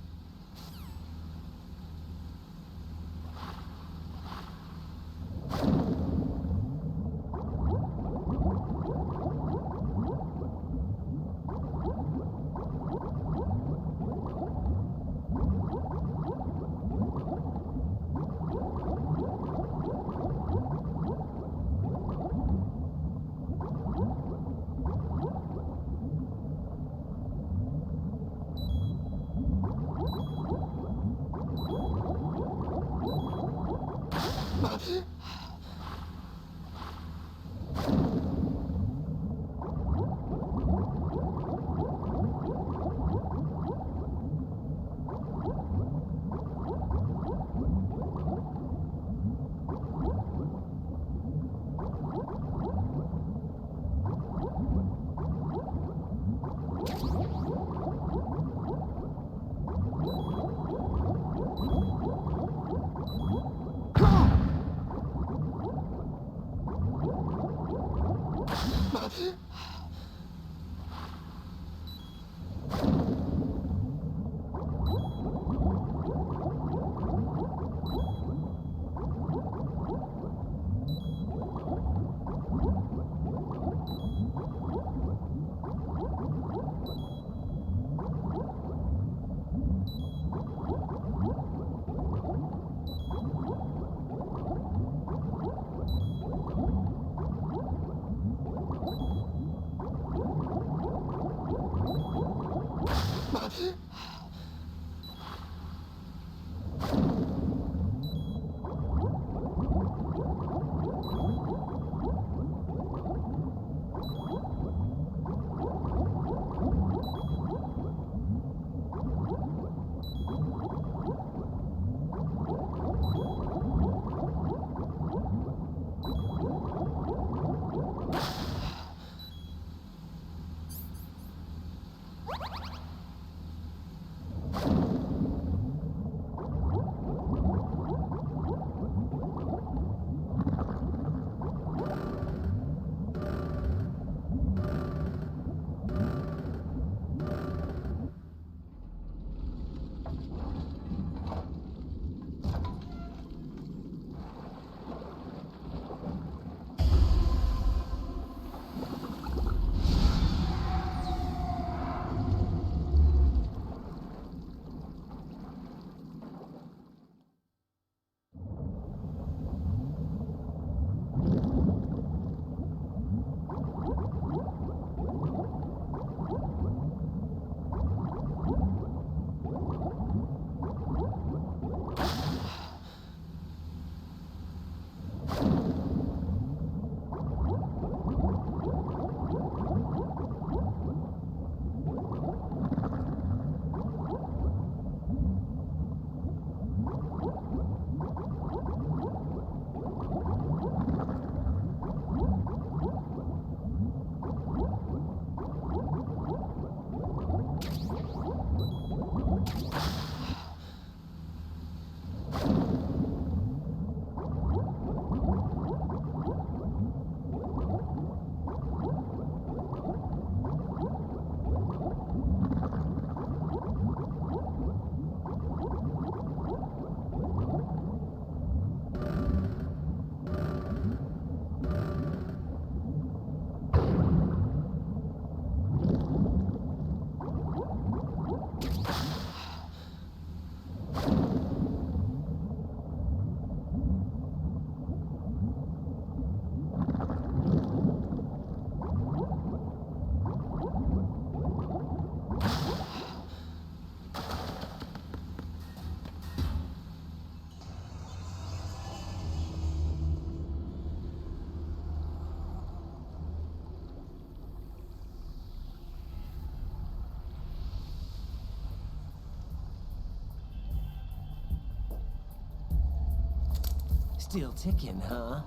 Still ticking, huh?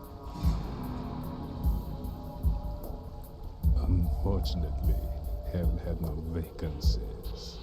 Unfortunately, hell had no vacancies.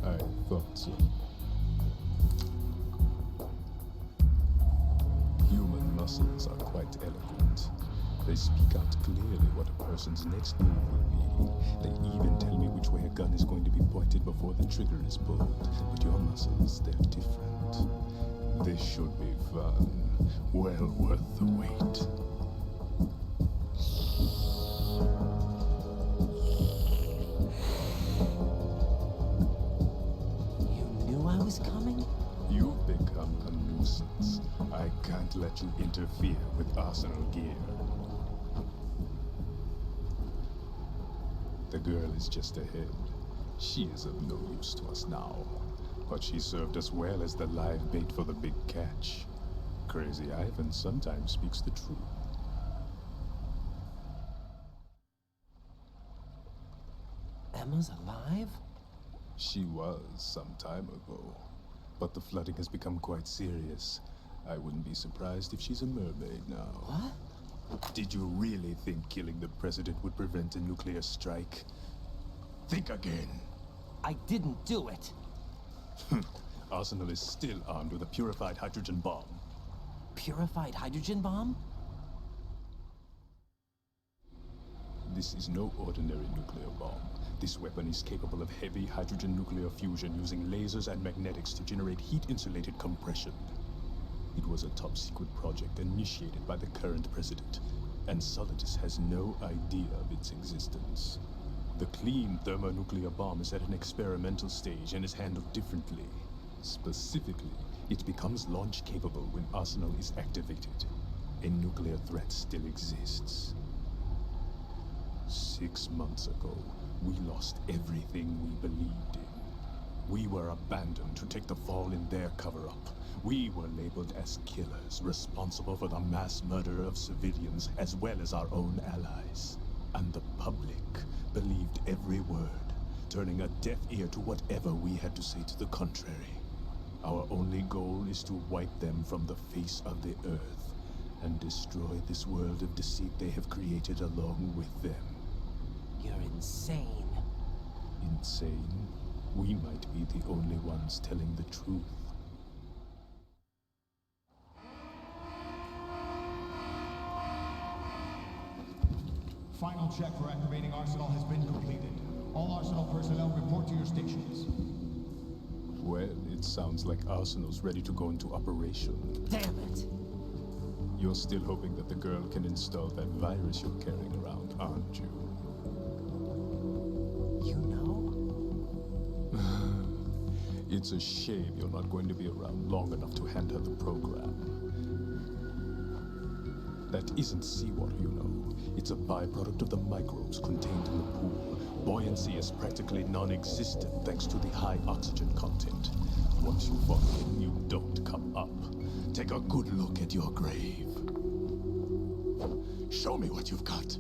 I thought so. Human muscles are quite eloquent. They speak out clearly what a person's next move will be. They even tell me which way a gun is going to be pointed before the trigger is pulled. But your muscles, they're different. This should be fun. Well worth the wait. I was coming? You've become a nuisance. I can't let you interfere with Arsenal gear. The girl is just ahead. She is of no use to us now. But she served us well as the live bait for the big catch. Crazy Ivan sometimes speaks the truth. Emma's alive? She was some time ago, but the flooding has become quite serious. I wouldn't be surprised if she's a mermaid now. What? Did you really think killing the president would prevent a nuclear strike? Think again. I didn't do it. Arsenal is still armed with a purified hydrogen bomb. Purified hydrogen bomb? This is no ordinary nuclear bomb. This weapon is capable of heavy hydrogen nuclear fusion using lasers and magnetics to generate heat-insulated compression. It was a top-secret project initiated by the current president, and Solidus has no idea of its existence. The clean thermonuclear bomb is at an experimental stage and is handled differently. Specifically, it becomes launch-capable when Arsenal is activated. A nuclear threat still exists. 6 months ago, we lost everything we believed in. We were abandoned to take the fall in their cover-up. We were labeled as killers, responsible for the mass murder of civilians as well as our own allies. And the public believed every word, turning a deaf ear to whatever we had to say to the contrary. Our only goal is to wipe them from the face of the earth and destroy this world of deceit they have created along with them. You're insane. Insane? We might be the only ones telling the truth. Final check for activating Arsenal has been completed. All Arsenal personnel report to your stations. Well, it sounds like Arsenal's ready to go into operation. Damn it! You're still hoping that the girl can install that virus you're carrying around, aren't you? You know? It's a shame you're not going to be around long enough to hand her the program. That isn't seawater, you know. It's a byproduct of the microbes contained in the pool. Buoyancy is practically non-existent thanks to the high oxygen content. Once you fall in, you don't come up. Take a good look at your grave. Show me what you've got.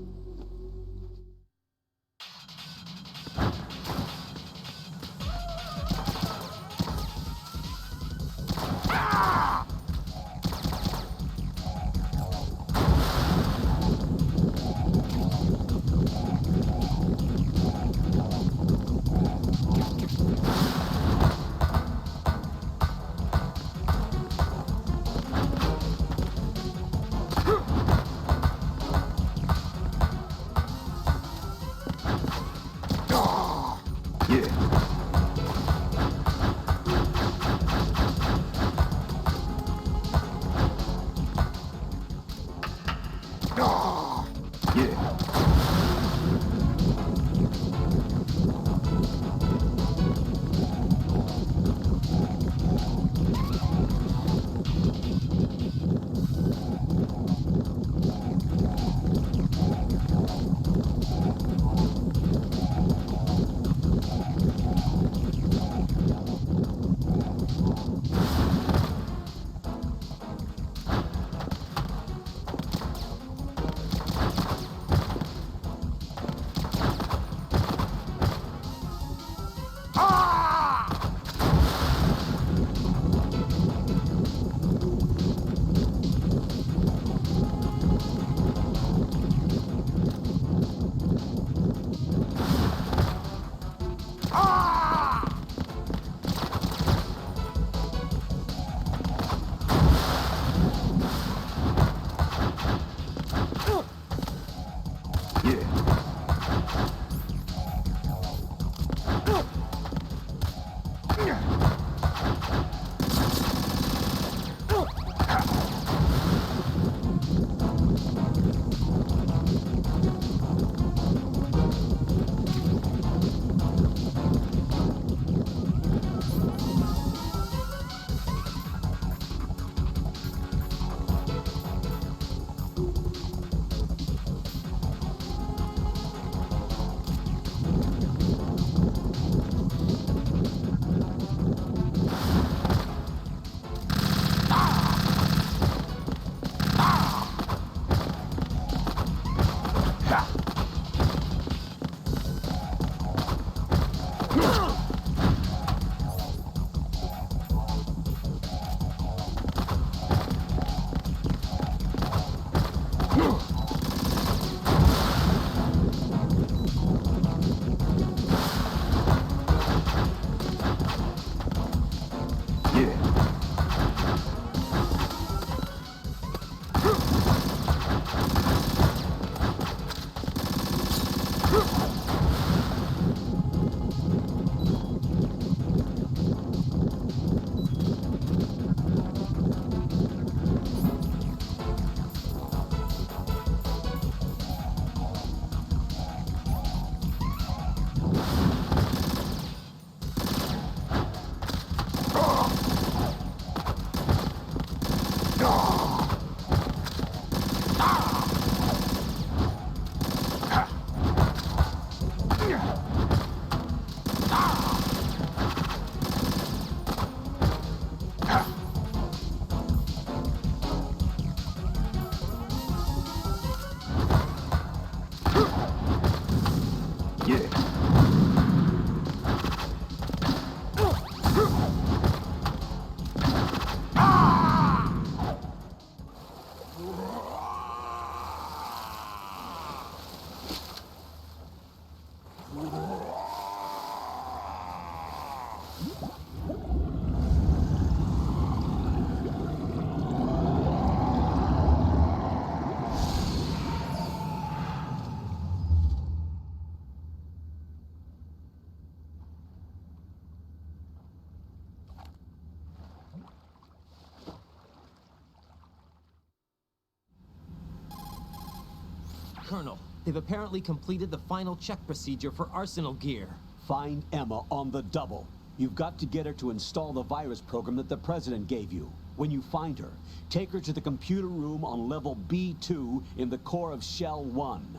Colonel, they've apparently completed the final check procedure for arsenal gear. Find Emma on the double. You've got to get her to install the virus program that the President gave you. When you find her, take her to the computer room on level B2 in the core of Shell 1.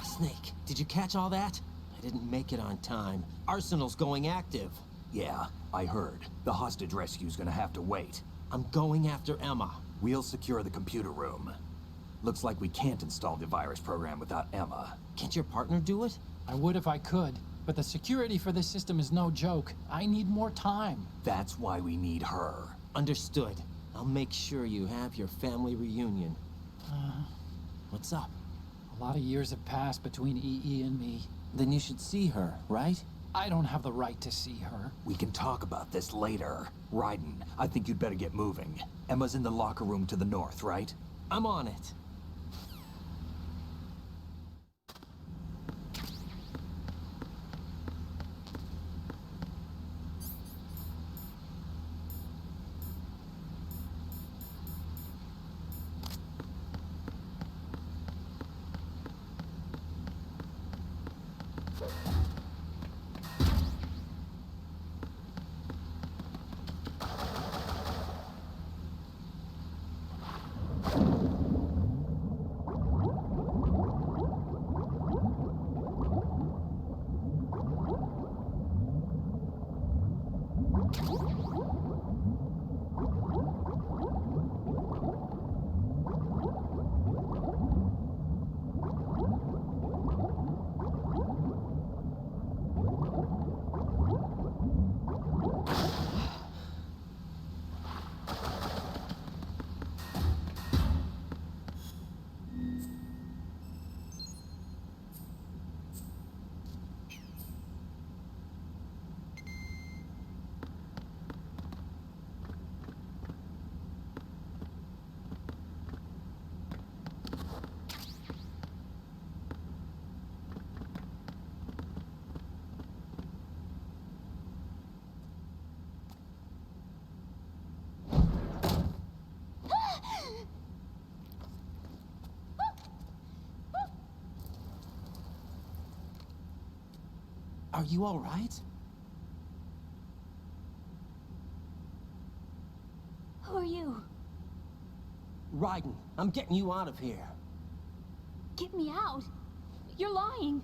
Snake, did you catch all that? I didn't make it on time. Arsenal's going active. Yeah, I heard. The hostage rescue's gonna have to wait. I'm going after Emma. We'll secure the computer room. Looks like we can't install the virus program without Emma. Can't your partner do it? I would if I could, but the security for this system is no joke. I need more time. That's why we need her. Understood. I'll make sure you have your family reunion. What's up? A lot of years have passed between EE and me. Then you should see her, right? I don't have the right to see her. We can talk about this later. Raiden, I think you'd better get moving. Emma's in the locker room to the north, right? I'm on it. Are you all right? Who are you? Raiden, I'm getting you out of here. Get me out? You're lying.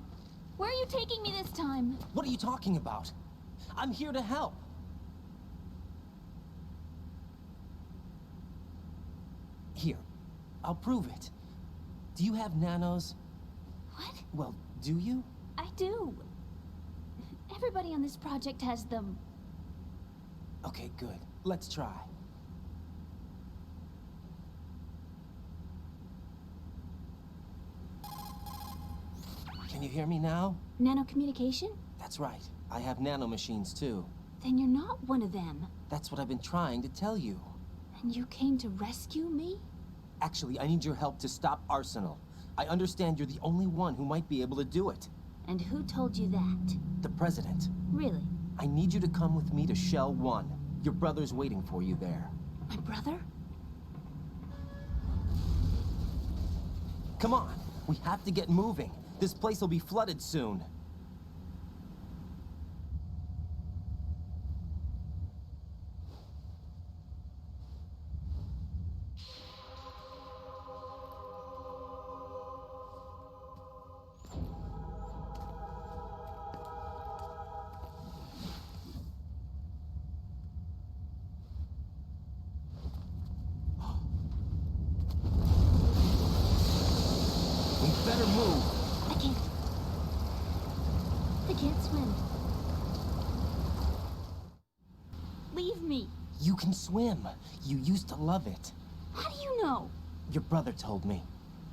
Where are you taking me this time? What are you talking about? I'm here to help. Here, I'll prove it. Do you have nanos? What? Well, do you? I do. Everybody on this project has them. Okay, good. Let's try. Can you hear me now? Nanocommunication? That's right. I have nanomachines too. Then you're not one of them. That's what I've been trying to tell you. And you came to rescue me? Actually, I need your help to stop Arsenal. I understand you're the only one who might be able to do it. And who told you that? The President. Really? I need you to come with me to Shell 1. Your brother's waiting for you there. My brother? Come on, we have to get moving. This place will be flooded soon. Better move. I can't swim. Leave me. You can swim. You used to love it. How do you know? Your brother told me.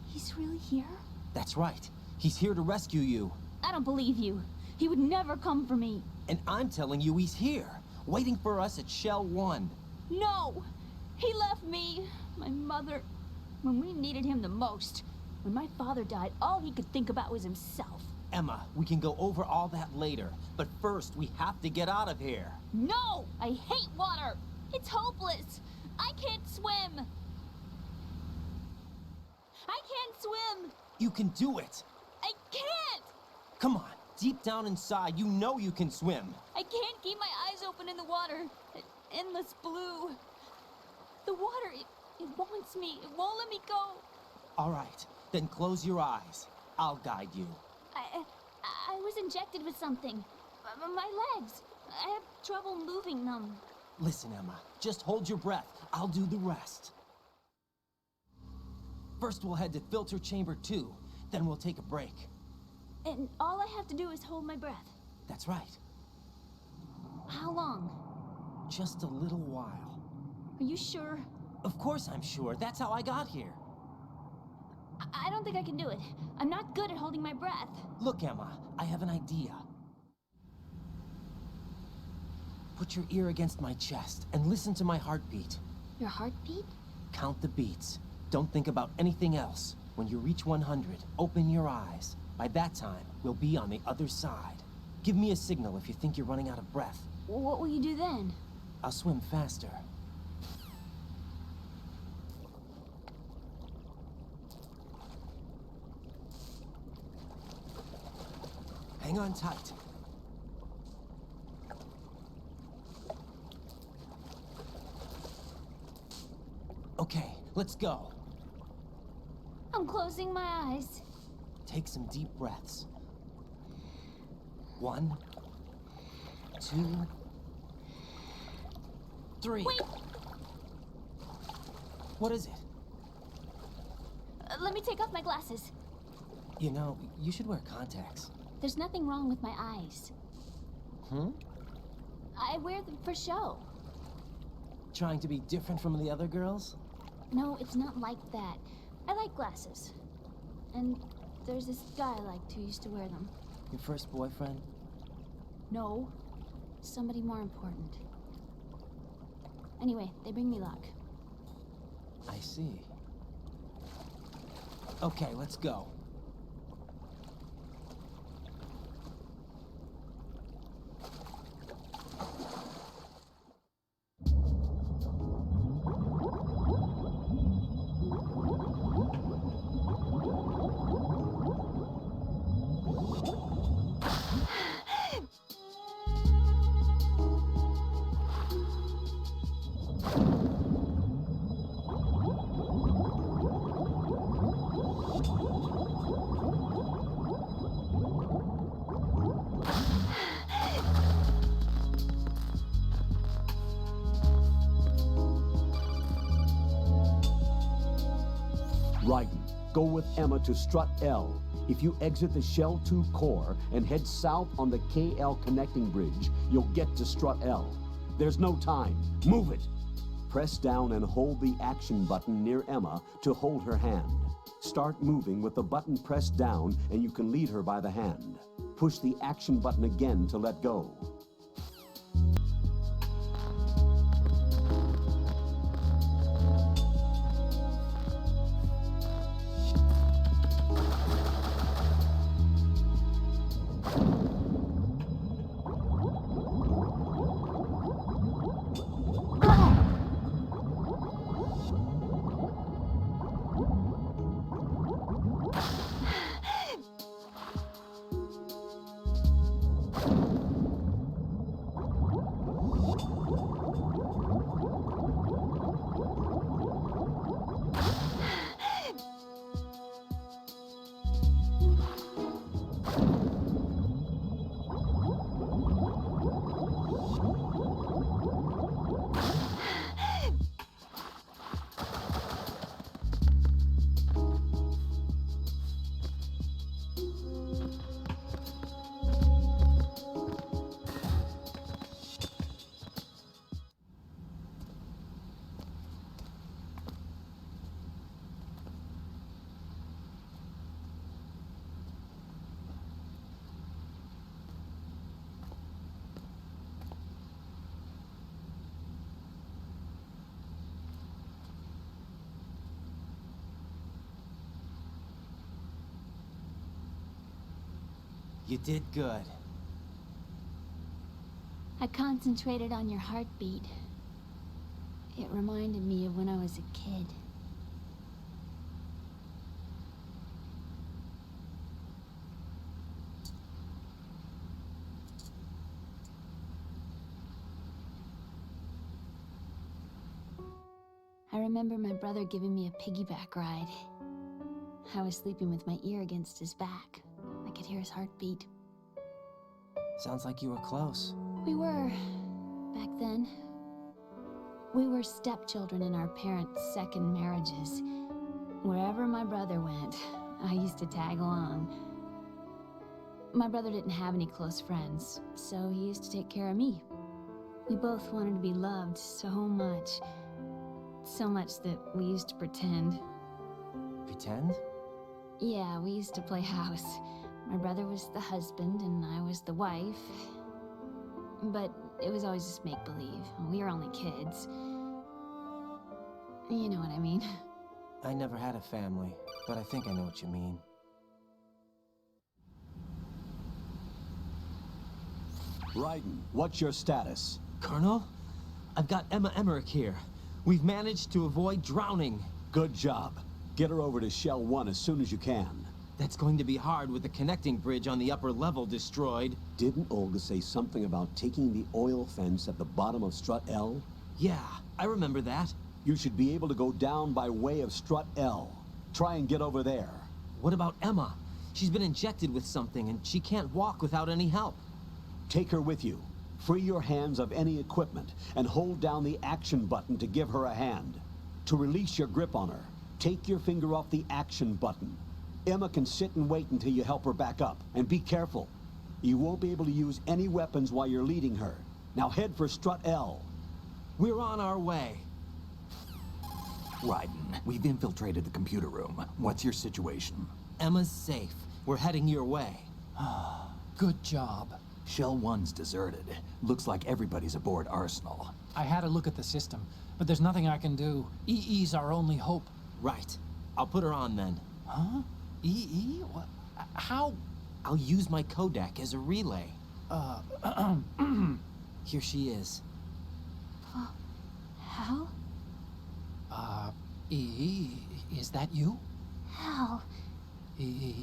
He's really here? That's right. He's here to rescue you. I don't believe you. He would never come for me. And I'm telling you he's here, waiting for us at Shell 1. No! He left me, my mother, when we needed him the most. When my father died, all he could think about was himself. Emma, we can go over all that later, but first we have to get out of here. No! I hate water! It's hopeless! I can't swim! I can't swim! You can do it! I can't! Come on, deep down inside, you know you can swim. I can't keep my eyes open in the water. Endless blue. The water, it wants me. It won't let me go. All right, then close your eyes. I'll guide you. I was injected with something. My legs. I have trouble moving them. Listen, Emma, just hold your breath. I'll do the rest. First, we'll head to filter chamber 2. Then we'll take a break. And all I have to do is hold my breath. That's right. How long? Just a little while. Are you sure? Of course I'm sure. That's how I got here. I don't think I can do it. I'm not good at holding my breath. Look, Emma, I have an idea. Put your ear against my chest and listen to my heartbeat. Your heartbeat? Count the beats. Don't think about anything else. When you reach 100, open your eyes. By that time, we'll be on the other side. Give me a signal if you think you're running out of breath. What will you do then? I'll swim faster. Hang on tight. Okay, let's go. I'm closing my eyes. Take some deep breaths. 1, 2, 3. Wait! What is it? Let me take off my glasses. You know, you should wear contacts. There's nothing wrong with my eyes. I wear them for show. Trying to be different from the other girls? No, it's not like that. I like glasses. And there's this guy I liked who used to wear them. Your first boyfriend? No. Somebody more important. Anyway, they bring me luck. I see. Okay, let's go. Go with Emma to Strut L. If you exit the Shell 2 core and head south on the KL connecting bridge, you'll get to Strut L. There's no time. Move it! Press down and hold the action button near Emma to hold her hand. Start moving with the button pressed down and you can lead her by the hand. Push the action button again to let go. You did good. I concentrated on your heartbeat. It reminded me of when I was a kid. I remember my brother giving me a piggyback ride. I was sleeping with my ear against his back. I could hear his heartbeat. Sounds like you were close. We were, back then. We were stepchildren in our parents' second marriages. Wherever my brother went, I used to tag along. My brother didn't have any close friends, so he used to take care of me. We both wanted to be loved so much. So much that we used to pretend. Pretend? Yeah, we used to play house. My brother was the husband and I was the wife. But it was always just make-believe. We were only kids. You know what I mean. I never had a family, but I think I know what you mean. Raiden, what's your status? Colonel? I've got Emma Emmerich here. We've managed to avoid drowning. Good job. Get her over to Shell 1 as soon as you can. That's going to be hard with the connecting bridge on the upper level destroyed. Didn't Olga say something about taking the oil fence at the bottom of Strut L? Yeah, I remember that. You should be able to go down by way of Strut L. Try and get over there. What about Emma? She's been injected with something and she can't walk without any help. Take her with you. Free your hands of any equipment and hold down the action button to give her a hand. To release your grip on her, take your finger off the action button. Emma can sit and wait until you help her back up. And be careful. You won't be able to use any weapons while you're leading her. Now head for Strut L. We're on our way. Raiden, we've infiltrated the computer room. What's your situation? Emma's safe. We're heading your way. Good job. Shell 1's deserted. Looks like everybody's aboard Arsenal. I had a look at the system, but there's nothing I can do. EE's our only hope. Right. I'll put her on then. Huh? EE? What? How? I'll use my Kodak as a relay. Here she is. Hal? EE, is that you? Hal? EE.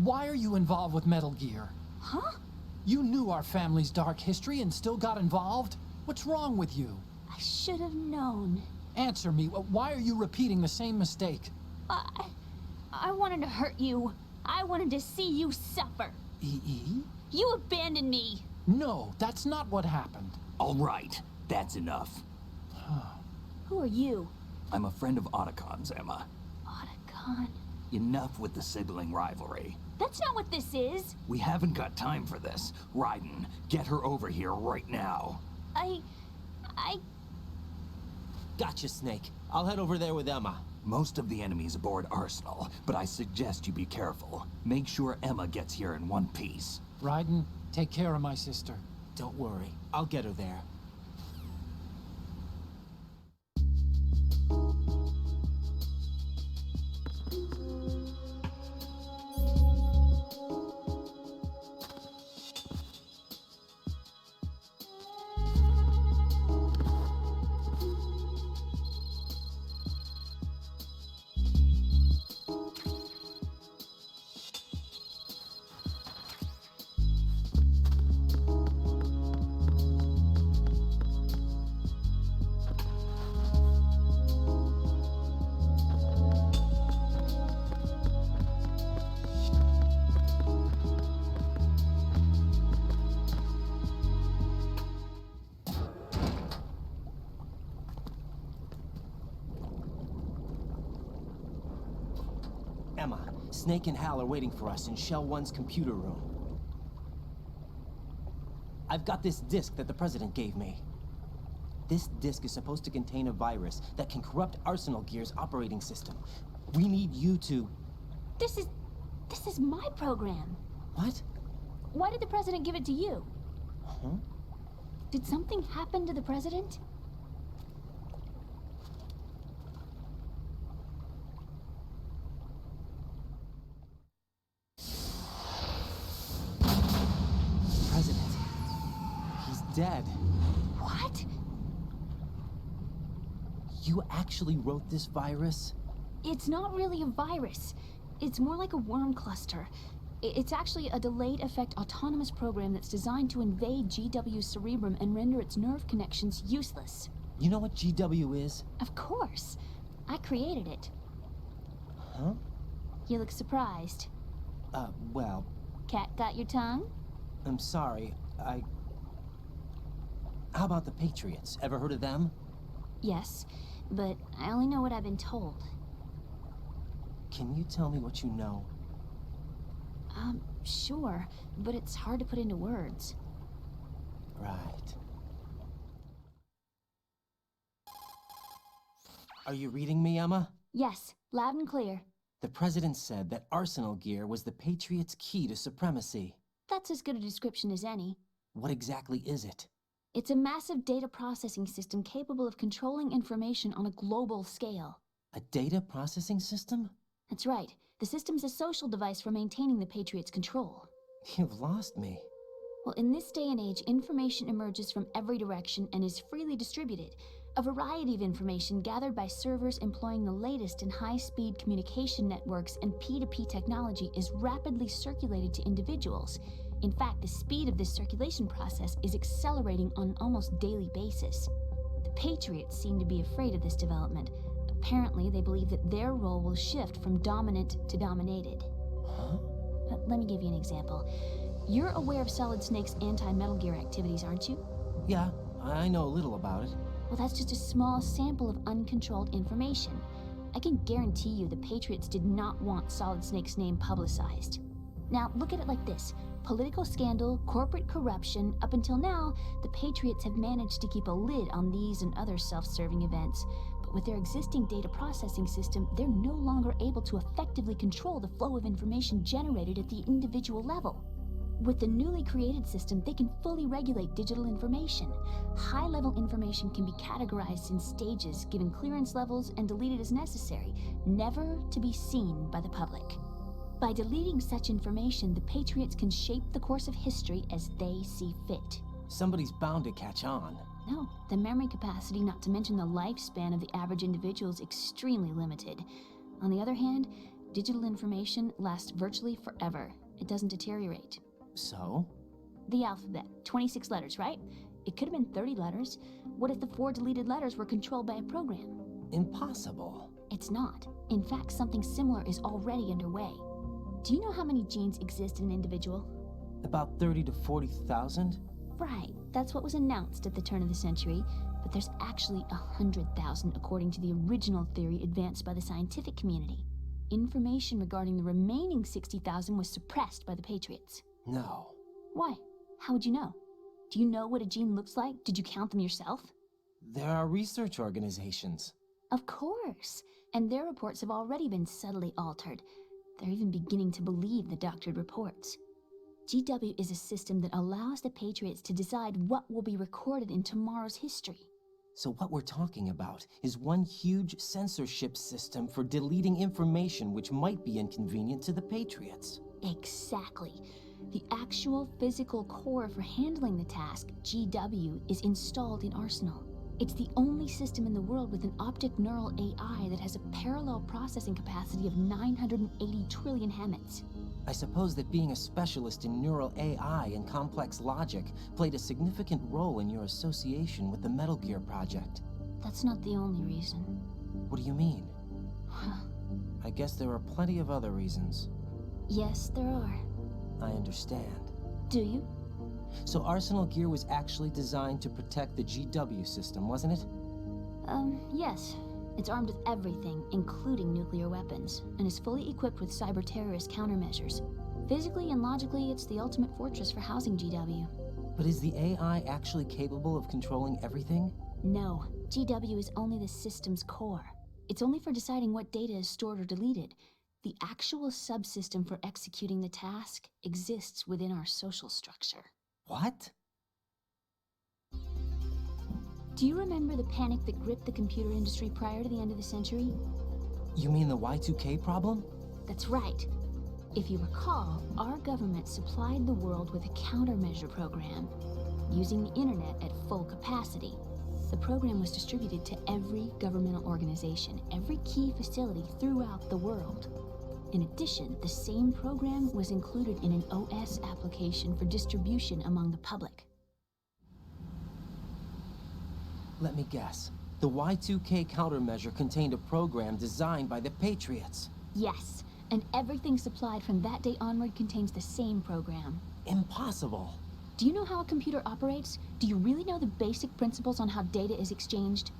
Why are you involved with Metal Gear? Huh? You knew our family's dark history and still got involved? What's wrong with you? I should have known. Answer me. Why are you repeating the same mistake? I wanted to hurt you. I wanted to see you suffer. EE? You abandoned me. No, that's not what happened. All right, that's enough. Who are you? I'm a friend of Otacon's, Emma. Otacon? Enough with the sibling rivalry. That's not what this is. We haven't got time for this. Raiden, get her over here right now. I... Gotcha, Snake. I'll head over there with Emma. Most of the enemy's aboard Arsenal, but I suggest you be careful. Make sure Emma gets here in one piece. Raiden, take care of my sister. Don't worry. I'll get her there. Emma, Snake and Hal are waiting for us in Shell 1's computer room. I've got this disk that the President gave me. This disk is supposed to contain a virus that can corrupt Arsenal Gear's operating system. We need you to... This is my program. What? Why did the President give it to you? Huh? Did something happen to the President? dead. What? You actually wrote this virus? It's not really a virus. It's more like a worm cluster. It's actually a delayed effect autonomous program that's designed to invade GW's cerebrum and render its nerve connections useless. You know what GW is? Of course. I created it. Huh? You look surprised. Well, Cat got your tongue? I'm sorry. How about the Patriots? Ever heard of them? Yes, but I only know what I've been told. Can you tell me what you know? Sure, but it's hard to put into words. Right. Are you reading me, Emma? Yes, loud and clear. The president said that Arsenal gear was the Patriots' key to supremacy. That's as good a description as any. What exactly is it? It's a massive data processing system capable of controlling information on a global scale. A data processing system? That's right. The system's a social device for maintaining the Patriots' control. You've lost me. Well, in this day and age, information emerges from every direction and is freely distributed. A variety of information gathered by servers employing the latest in high-speed communication networks and P2P technology is rapidly circulated to individuals. In fact, the speed of this circulation process is accelerating on an almost daily basis. The Patriots seem to be afraid of this development. Apparently, they believe that their role will shift from dominant to dominated. Huh? Let me give you an example. You're aware of Solid Snake's anti-Metal Gear activities, aren't you? Yeah, I know a little about it. Well, that's just a small sample of uncontrolled information. I can guarantee you the Patriots did not want Solid Snake's name publicized. Now, look at it like this. Political scandal, corporate corruption, up until now, the Patriots have managed to keep a lid on these and other self-serving events. But with their existing data processing system, they're no longer able to effectively control the flow of information generated at the individual level. With the newly created system, they can fully regulate digital information. High-level information can be categorized in stages, given clearance levels, and deleted as necessary, never to be seen by the public. By deleting such information, the Patriots can shape the course of history as they see fit. Somebody's bound to catch on. No, the memory capacity, not to mention the lifespan of the average individual, is extremely limited. On the other hand, digital information lasts virtually forever. It doesn't deteriorate. So? The alphabet, 26 letters, right? It could have been 30 letters. What if the 4 deleted letters were controlled by a program? Impossible. It's not. In fact, something similar is already underway. Do you know how many genes exist in an individual? About 30 to 40,000? Right, that's what was announced at the turn of the century, but there's actually 100,000 according to the original theory advanced by the scientific community. Information regarding the remaining 60,000 was suppressed by the Patriots. No. Why? How would you know? Do you know what a gene looks like? Did you count them yourself? There are research organizations. Of course, and their reports have already been subtly altered. They're even beginning to believe the doctored reports. GW is a system that allows the Patriots to decide what will be recorded in tomorrow's history. So what we're talking about is one huge censorship system for deleting information which might be inconvenient to the Patriots. Exactly. The actual physical core for handling the task, GW, is installed in Arsenal. It's the only system in the world with an optic neural AI that has a parallel processing capacity of 980 trillion Hammets. I suppose that being a specialist in neural AI and complex logic played a significant role in your association with the Metal Gear project. That's not the only reason. What do you mean? I guess there are plenty of other reasons. Yes, there are. I understand. Do you? So Arsenal Gear was actually designed to protect the GW system, wasn't it? Yes. It's armed with everything, including nuclear weapons, and is fully equipped with cyber-terrorist countermeasures. Physically and logically, it's the ultimate fortress for housing GW. But is the AI actually capable of controlling everything? No. GW is only the system's core. It's only for deciding what data is stored or deleted. The actual subsystem for executing the task exists within our social structure. What? Do you remember the panic that gripped the computer industry prior to the end of the century? You mean the Y2K problem? That's right. If you recall, our government supplied the world with a countermeasure program. using the internet at full capacity. The program was distributed to every governmental organization, every key facility throughout the world. In addition, the same program was included in an OS application for distribution among the public. Let me guess. The Y2K countermeasure contained a program designed by the Patriots. Yes, and everything supplied from that day onward contains the same program. Impossible. Do you know how a computer operates? Do you really know the basic principles on how data is exchanged?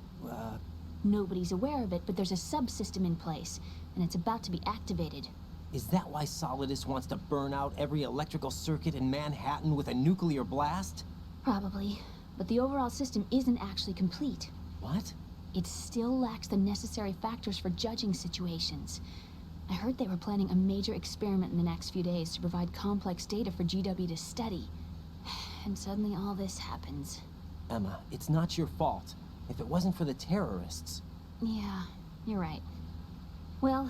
Nobody's aware of it, but there's a subsystem in place, and it's about to be activated. Is that why Solidus wants to burn out every electrical circuit in Manhattan with a nuclear blast? Probably, but the overall system isn't actually complete. What? It still lacks the necessary factors for judging situations. I heard they were planning a major experiment in the next few days to provide complex data for GW to study. And suddenly all this happens. Emma, it's not your fault. If it wasn't for the terrorists... Yeah, you're right. Well,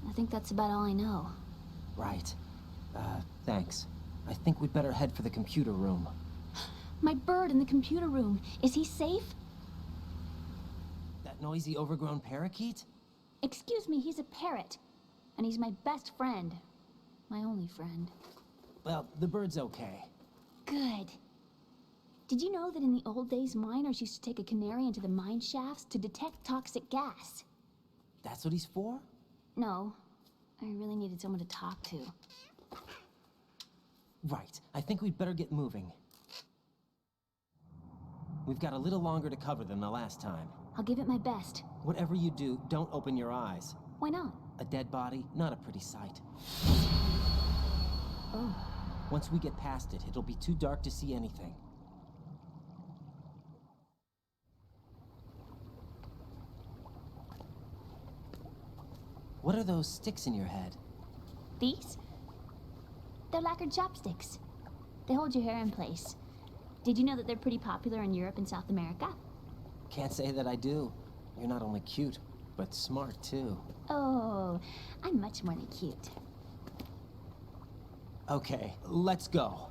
I think that's about all I know. Right. Thanks. I think we'd better head for the computer room. My bird in the computer room. Is he safe? That noisy, overgrown parakeet? Excuse me, he's a parrot. And he's my best friend. My only friend. Well, the bird's okay. Good. Did you know that in the old days, miners used to take a canary into the mine shafts to detect toxic gas? That's what he's for? No. I really needed someone to talk to. Right. I think we'd better get moving. We've got a little longer to cover than the last time. I'll give it my best. Whatever you do, don't open your eyes. Why not? A dead body, not a pretty sight. Oh. Once we get past it, it'll be too dark to see anything. What are those sticks in your head? These? They're lacquered chopsticks. They hold your hair in place. Did you know that they're pretty popular in Europe and South America? Can't say that I do. You're not only cute, but smart too. Oh, I'm much more than cute. Okay, let's go.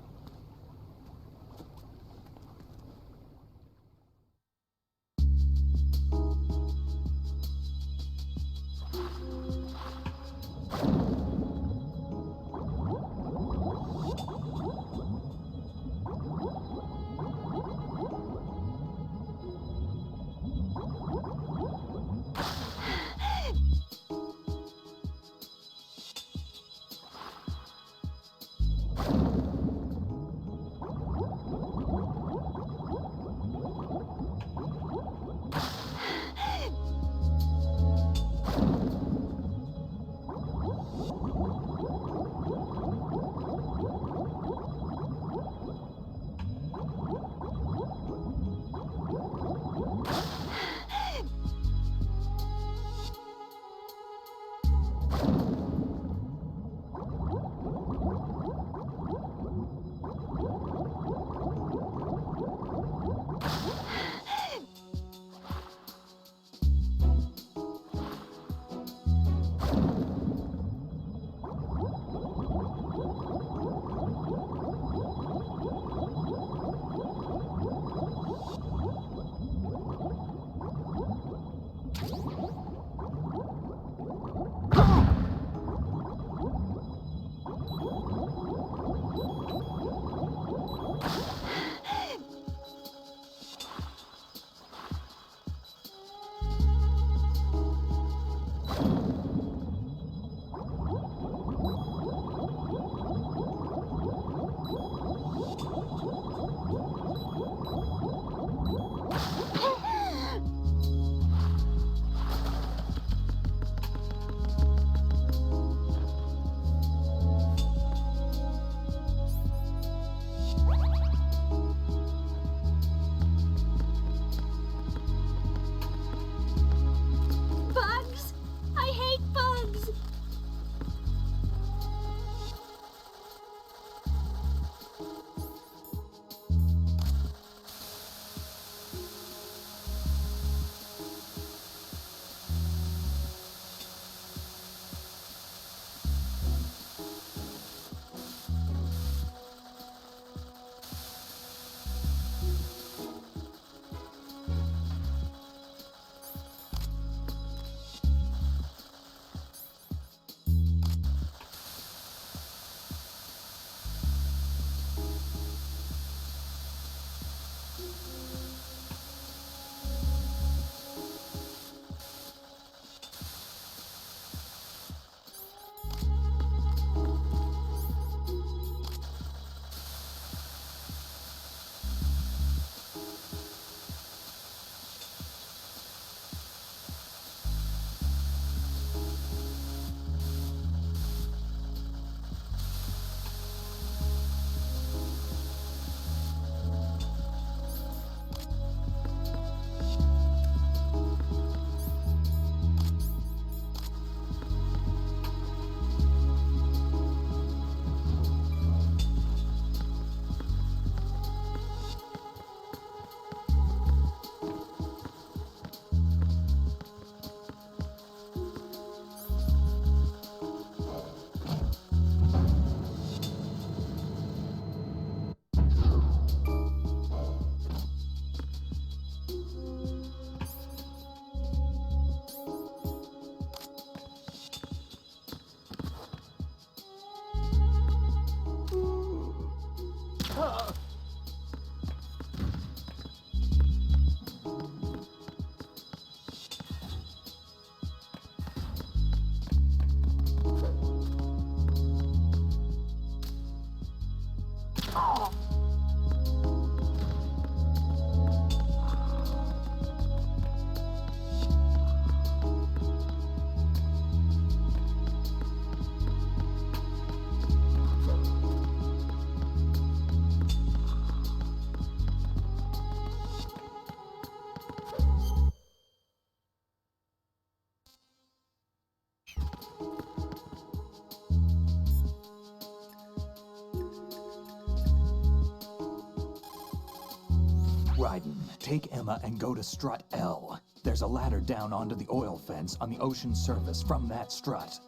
Dryden, take Emma and go to strut L. There's a ladder down onto the oil fence on the ocean surface from that strut.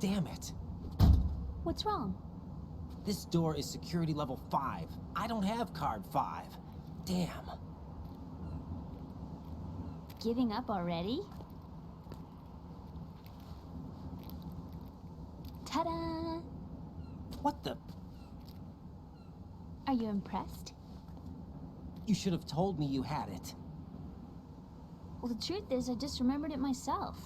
Damn it. What's wrong? This door is security level 5. I don't have card 5. Damn. Giving up already? Ta-da! What the? Are you impressed? You should have told me you had it. Well, the truth is, I just remembered it myself.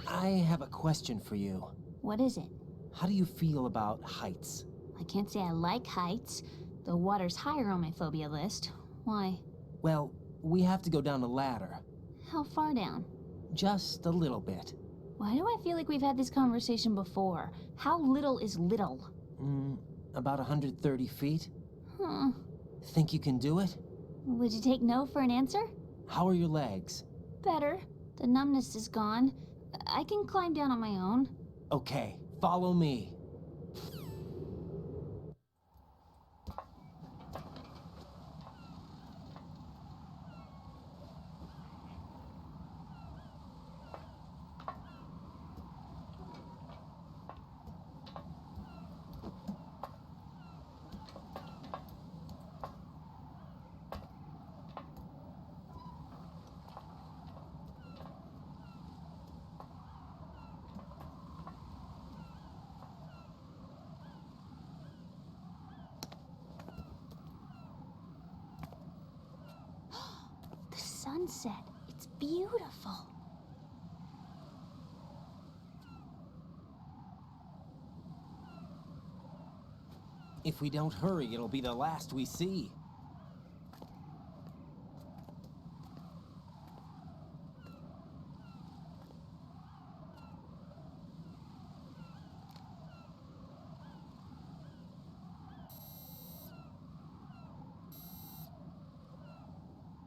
I have a question for you. What is it? How do you feel about heights? I can't say I like heights. The water's higher on my phobia list. Why? Well, we have to go down a ladder. How far down? Just a little bit. Why do I feel like we've had this conversation before? How little is little? About 130 feet. Huh. Think you can do it? Would you take no for an answer? How are your legs? Better. The numbness is gone. I can climb down on my own. Okay, follow me. The sunset. It's beautiful. If we don't hurry, it'll be the last we see.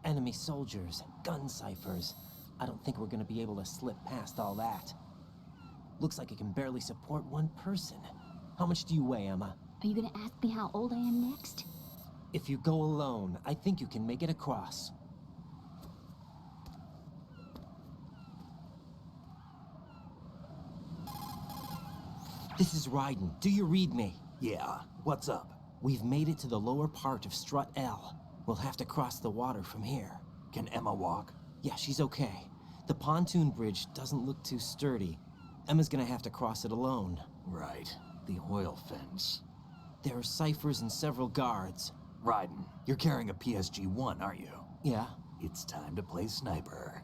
Enemy soldiers, gun ciphers. I don't think we're gonna be able to slip past all that. Looks like it can barely support one person. How much do you weigh, Emma? Are you gonna ask me how old I am next? If you go alone, I think you can make it across. This is Raiden. Do you read me? Yeah, what's up? We've made it to the lower part of Strut L. We'll have to cross the water from here. Can Emma walk? Yeah, she's okay. The pontoon bridge doesn't look too sturdy. Emma's gonna have to cross it alone. Right. The oil fence. There are ciphers and several guards. Raiden, you're carrying a PSG-1, aren't you? Yeah, It's time to play sniper.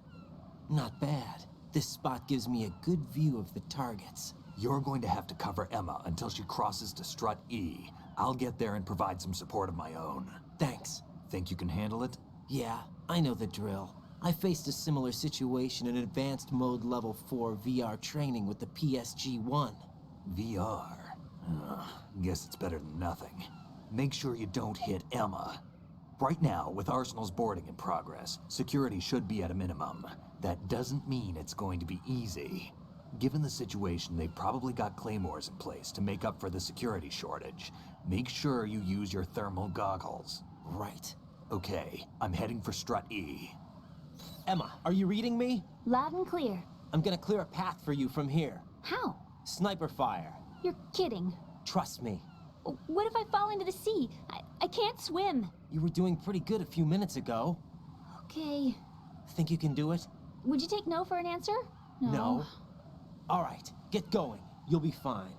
not bad. This spot gives me a good view of the targets. You're going to have to cover Emma until she crosses to strut E. I'll get there and provide some support of my own. Thanks. Think you can handle it? Yeah, I know the drill. I faced a similar situation in advanced mode level 4 VR training with the PSG-1. VR. Guess it's better than nothing. Make sure you don't hit Emma. Right now, with Arsenal's boarding in progress, security should be at a minimum. That doesn't mean it's going to be easy. Given the situation, they've probably got claymores in place to make up for the security shortage. Make sure you use your thermal goggles. Right. Okay, I'm heading for strut E. Emma, are you reading me? Loud and clear. I'm gonna clear a path for you from here. How? Sniper fire. You're kidding. Trust me. What if I fall into the sea? I can't swim. You were doing pretty good a few minutes ago. Okay. Think you can do it? Would you take no for an answer? No. All right, get going. You'll be fine.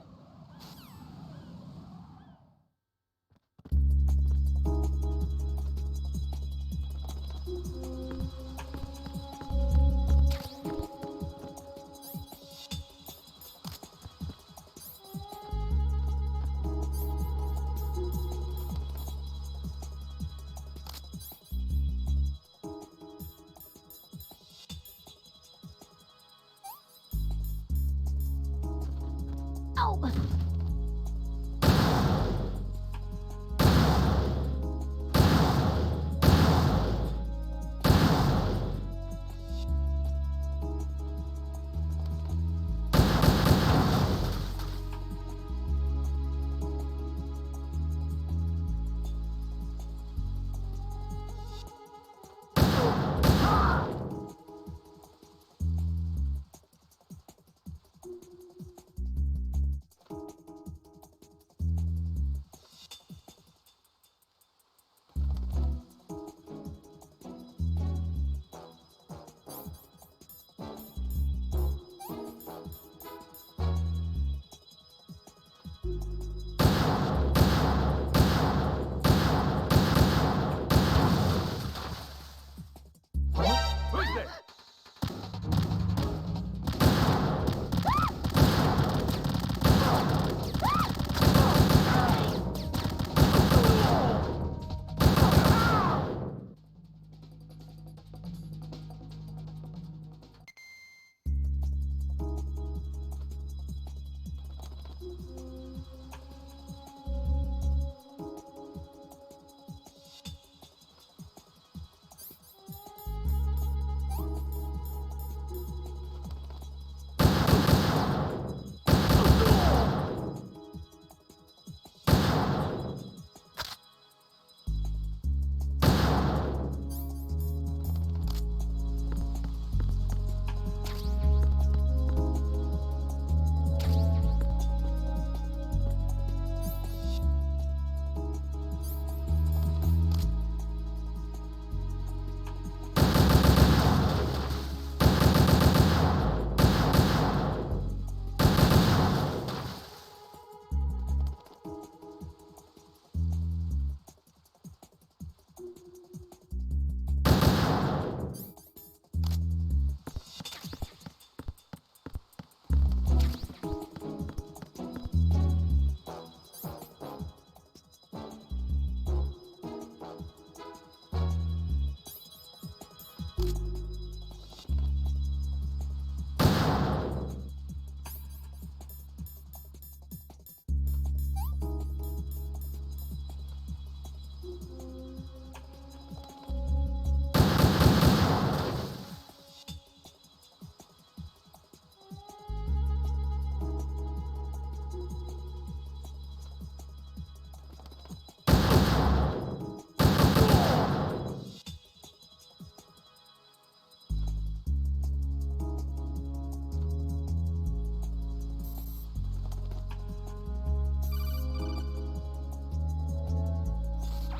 Ow!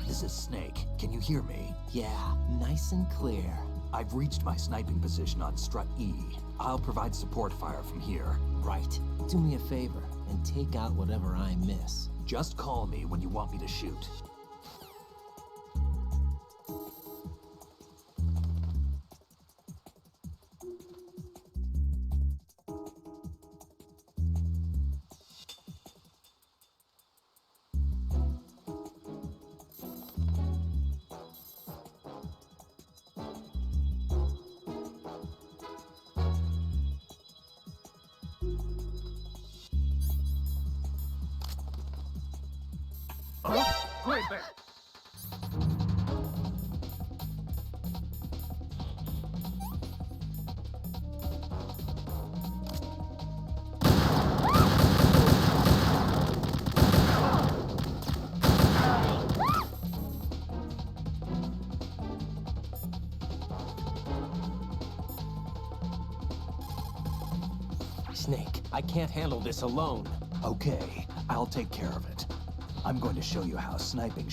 This is Snake. Can you hear me? Yeah, nice and clear. I've reached my sniping position on strut E. I'll provide support fire from here. Right. Do me a favor and take out whatever I miss. Just call me when you want me to shoot. Wait there! Snake, I can't handle this alone. Okay, I'll take care of it. I'm going to show you how sniping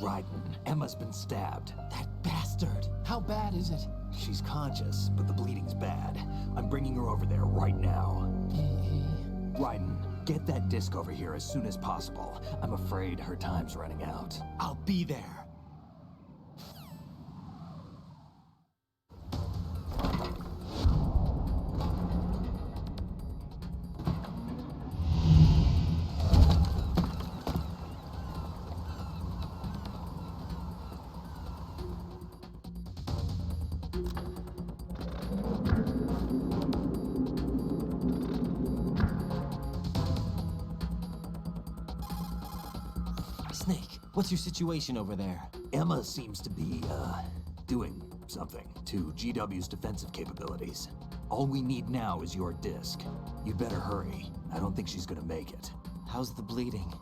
Raiden, Emma's been stabbed. That bastard! How bad is it? She's conscious, but the bleeding's bad. I'm bringing her over there right now. Raiden, get that disc over here as soon as possible. I'm afraid her time's running out. I'll be there. Snake, what's your situation over there? Emma seems to be, doing something to GW's defensive capabilities. All we need now is your disc. You'd better hurry. I don't think she's gonna make it. How's the bleeding?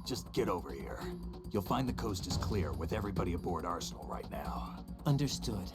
Just get over here. You'll find the coast is clear with everybody aboard Arsenal right now. Understood.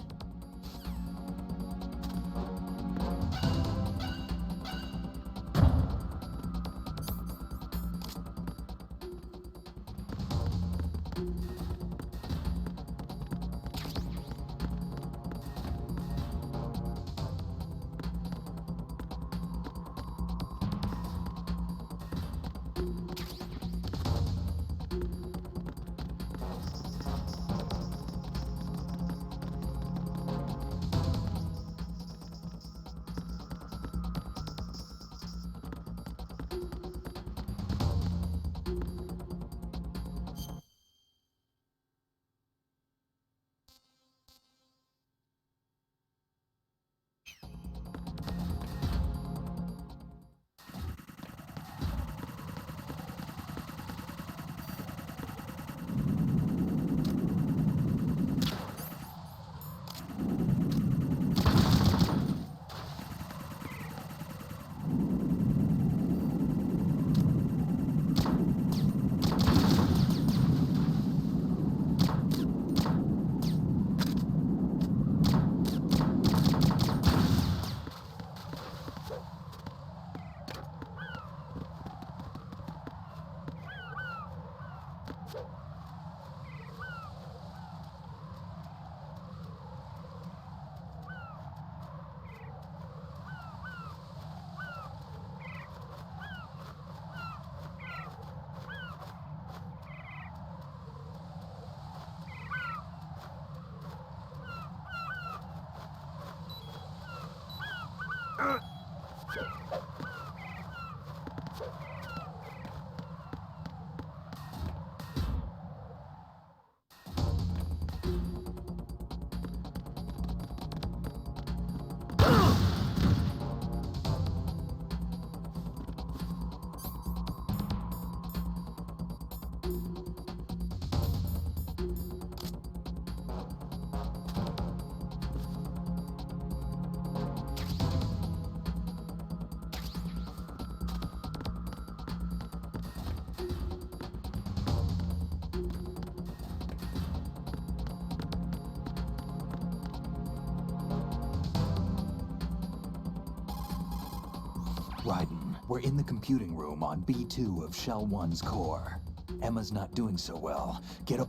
Raiden, we're in the computing room on B2 of Shell 1's core. Emma's not doing so well. Get up.